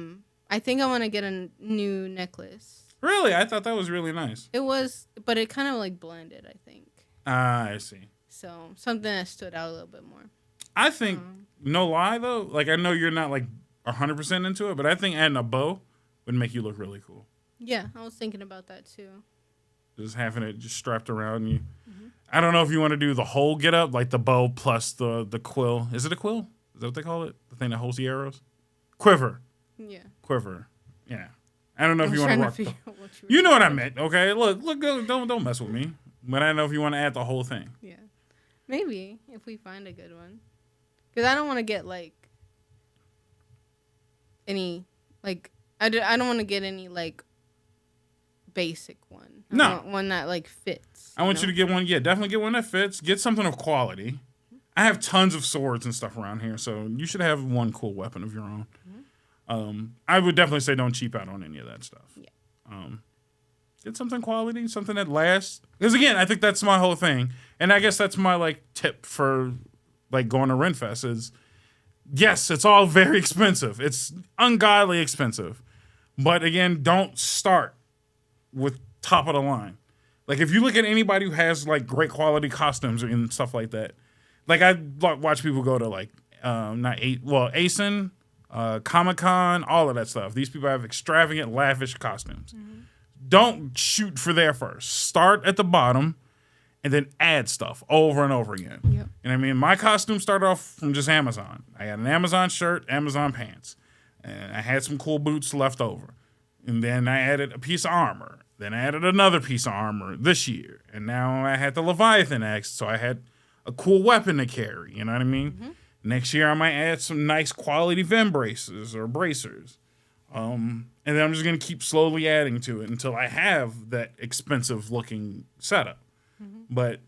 A: I think I want to get a new necklace.
B: Really? I thought that was really nice.
A: It was, but it kind of like blended, I think.
B: I see.
A: So something that stood out a little bit more.
B: I think, no lie though, like I know you're not like 100% into it, but I think adding a bow would make you look really cool.
A: Yeah, I was thinking about that too.
B: Just having it just strapped around you. Mm-hmm. I don't know if you want to do the whole get up, like the bow plus the quill. Is it a quill? Is that what they call it? The thing that holds the arrows? Quiver.
A: Yeah.
B: Quiver. Yeah. I don't know if you want to rock. You know what I meant, okay? Look, don't mess with me. But I don't know if you want to add the whole thing.
A: Yeah. Maybe if we find a good one. Because I don't want to get like any like I don't want to get any like basic one. I want one that like fits.
B: I want you to get one. Yeah, definitely get one that fits. Get something of quality. I have tons of swords and stuff around here, so you should have one cool weapon of your own. Mm-hmm. I would definitely say don't cheap out on any of that stuff. Yeah. Get something quality, something that lasts. Because again, I think that's my whole thing, and I guess that's my like tip for like going to Renfest is, yes, it's all very expensive. It's ungodly expensive, but again, don't start with top of the line. Like if you look at anybody who has like great quality costumes and stuff like that, like I watch people go to like ASIN, Comic-Con, all of that stuff. These people have extravagant, lavish costumes. Mm-hmm. Don't shoot for there first. Start at the bottom and then add stuff over and over again. Yep. And I mean, my costume started off from just Amazon. I had an Amazon shirt, Amazon pants, and I had some cool boots left over. And then I added a piece of armor. Then I added another piece of armor this year. And now I had the Leviathan axe, so I had a cool weapon to carry. You know what I mean? Mm-hmm. Next year I might add some nice quality vim braces or bracers. And then I'm just going to keep slowly adding to it until I have that expensive looking setup. Mm-hmm. But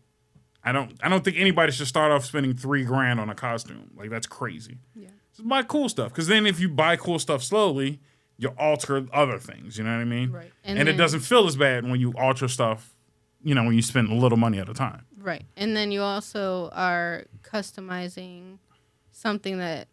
B: I don't think anybody should start off spending $3,000 on a costume. Like that's crazy. Yeah. Just buy cool stuff. Because then if you buy cool stuff slowly, you'll alter other things. You know what I mean? Right. And it doesn't feel as bad when you alter stuff, when you spend a little money at a time.
A: Right. And then you also are customizing something that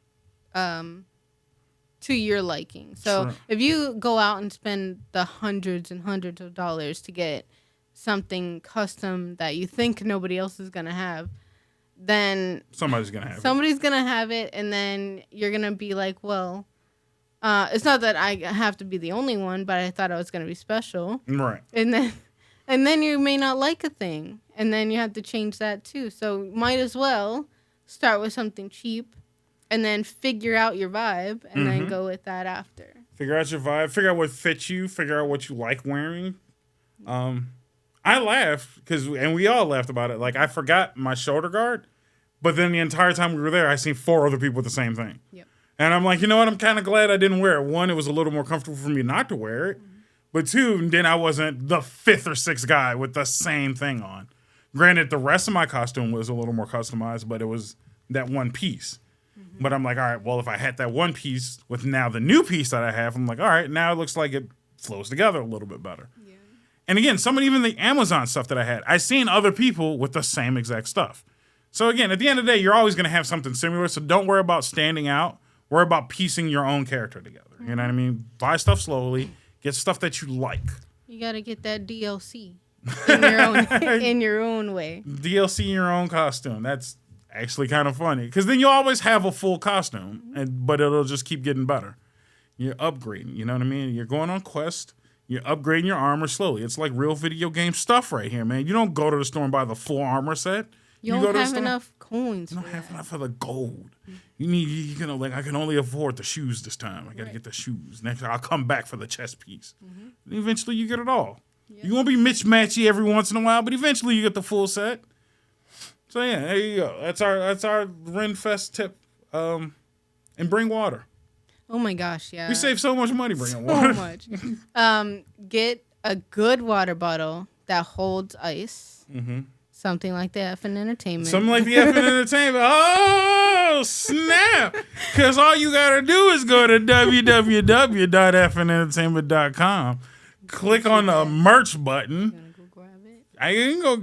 A: to your liking. So sure. If you go out and spend the hundreds and hundreds of dollars to get something custom that you think nobody else is going to have, then
B: somebody's going to
A: have it, and then you're going to be like, well, it's not that I have to be the only one, but I thought I was going to be special.
B: Right.
A: And then you may not like a thing, and then you have to change that too. So might as well start with something cheap and then figure out your vibe and then go with that after.
B: Figure out your vibe, figure out what fits you, figure out what you like wearing. I laughed and we all laughed about it. Like I forgot my shoulder guard, but then the entire time we were there, I seen 4 other people with the same thing. Yep. And I'm like, you know what? I'm kind of glad I didn't wear it. 1, it was a little more comfortable for me not to wear it. Mm-hmm. But 2, then I wasn't the 5th or 6th guy with the same thing on. Granted, the rest of my costume was a little more customized, but it was that one piece. Mm-hmm. But I'm like, all right, well, if I had that one piece with now the new piece that I have, I'm like, all right, now it looks like it flows together a little bit better. Yeah. And again, some of even the Amazon stuff that I had, I seen other people with the same exact stuff. So again, at the end of the day, you're always going to have something similar. So don't worry about standing out. Worry about piecing your own character together. You know what I mean? Buy stuff slowly. Get stuff that you like.
A: You got to get that DLC in your own way.
B: DLC in your own costume. That's actually kind of funny. Because then you always have a full costume, but it'll just keep getting better. You're upgrading. You know what I mean? You're going on quest. You're upgrading your armor slowly. It's like real video game stuff right here, man. You don't go to the store and buy the full armor set.
A: You don't have enough coins.
B: You don't have enough of the gold. You can I can only afford the shoes this time. I got to get the shoes. Next, I'll come back for the chest piece. Eventually, you get it all. Yep. You're going to be mismatchy every once in a while, but eventually you get the full set. So, yeah, there you go. That's our Renfest tip. And bring water.
A: Oh, my gosh, yeah.
B: We save so much money bringing water.
A: So much. Get a good water bottle that holds ice. Mm-hmm. Something like the FN Entertainment.
B: Something like the FN Entertainment. Oh, snap. Because all you got to do is go to www.fnentertainment.com. Click on the merch button.
A: You want to go grab it?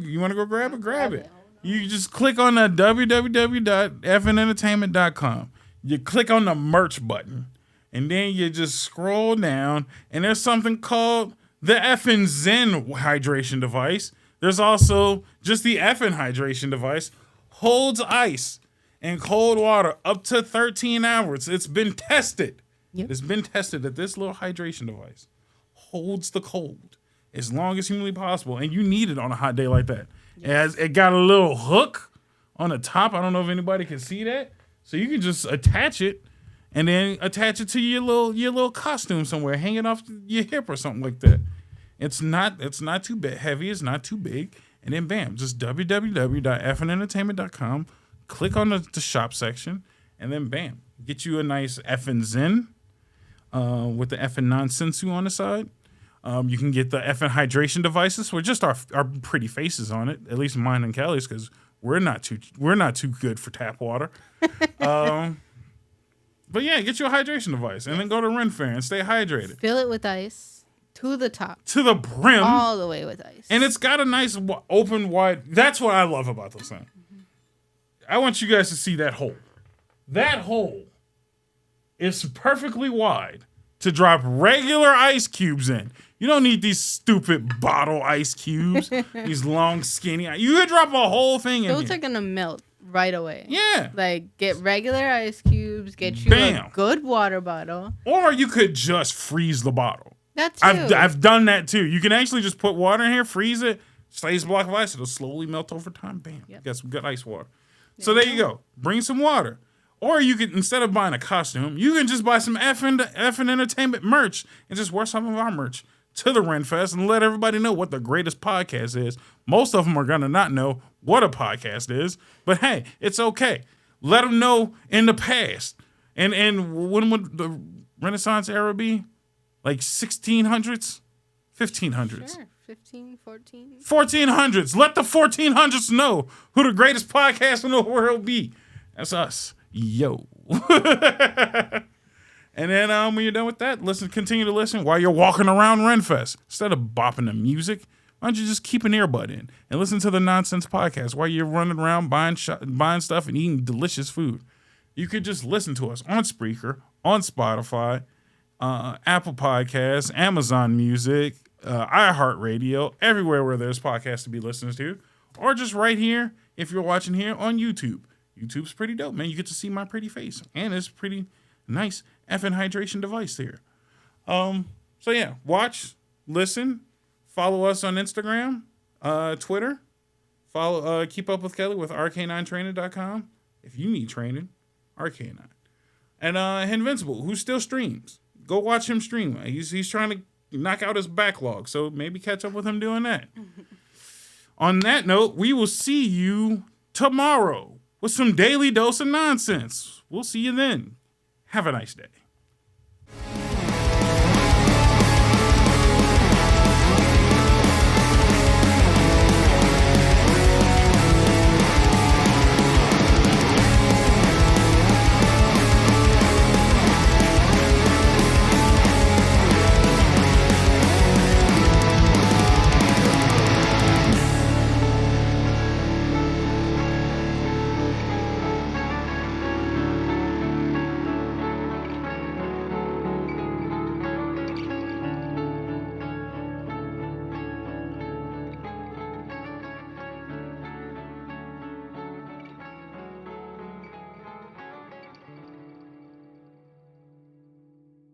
B: You want to go grab it? Grab it. You just click on the www.fnentertainment.com. You click on the merch button. And then you just scroll down. And there's something called the FN Zen hydration device. There's also just the FN hydration device. Holds ice and cold water up to 13 hours. It's been tested. Yep. It's been tested that this little hydration device holds the cold as long as humanly possible. And you need it on a hot day like that. Yes. It got a little hook on the top. I don't know if anybody can see that. So you can just attach it and then attach it to your little costume somewhere. Hang it off your hip or something like that. It's not too heavy. It's not too big. And then bam, just www.fnentertainment.com. Click on the shop section, and then bam, get you a nice FN Zen with the FN non-sensu on the side. You can get the FN hydration devices with just our pretty faces on it. At least mine and Kelly's, because we're not too good for tap water. But yeah, get you a hydration device, and then go to Ren Fair and stay hydrated.
A: Fill it with ice. To the top.
B: To the brim.
A: All the way with ice.
B: And it's got a nice open, wide... That's what I love about those things. I want you guys to see that hole. That hole is perfectly wide to drop regular ice cubes in. You don't need these stupid bottle ice cubes. These long, skinny... You could drop a whole thing in here.
A: Those are going to melt right away.
B: Yeah.
A: Like, get regular ice cubes. Get you a good water bottle.
B: Or you could just freeze the bottle.
A: That too.
B: I've done that too. You can actually just put water in here, freeze it, stays a block of ice. It'll slowly melt over time. Bam. Yep. You got some good ice water. So there you go. Bring some water. Or you can, instead of buying a costume, you can just buy some FN Entertainment merch and just wear some of our merch to the Renfest and let everybody know what the greatest podcast is. Most of them are going to not know what a podcast is. But hey, it's okay. Let them know in the past. And when would the Renaissance era be? Like 1600s? 1500s.
A: Sure. 15, 14.
B: 1400s. Let the 1400s know who the greatest podcast in the world be. That's us. Yo. And then when you're done with that, continue to listen while you're walking around Renfest. Instead of bopping the music, why don't you just keep an earbud in and listen to the nonsense podcast while you're running around buying stuff and eating delicious food. You could just listen to us on Spreaker, on Spotify, Apple Podcasts, Amazon Music, iHeartRadio, everywhere where there's podcasts to be listened to, or just right here if you're watching here on YouTube. YouTube's pretty dope, man. You get to see my pretty face, and it's pretty nice FN hydration device here. So yeah, watch, listen, follow us on Instagram, Twitter, keep up with Kelly with RK9training.com. If you need training, RK9. And Invincible, who still streams. Go watch him stream. He's trying to knock out his backlog, so maybe catch up with him doing that. On that note, we will see you tomorrow with some daily dose of nonsense. We'll see you then. Have a nice day.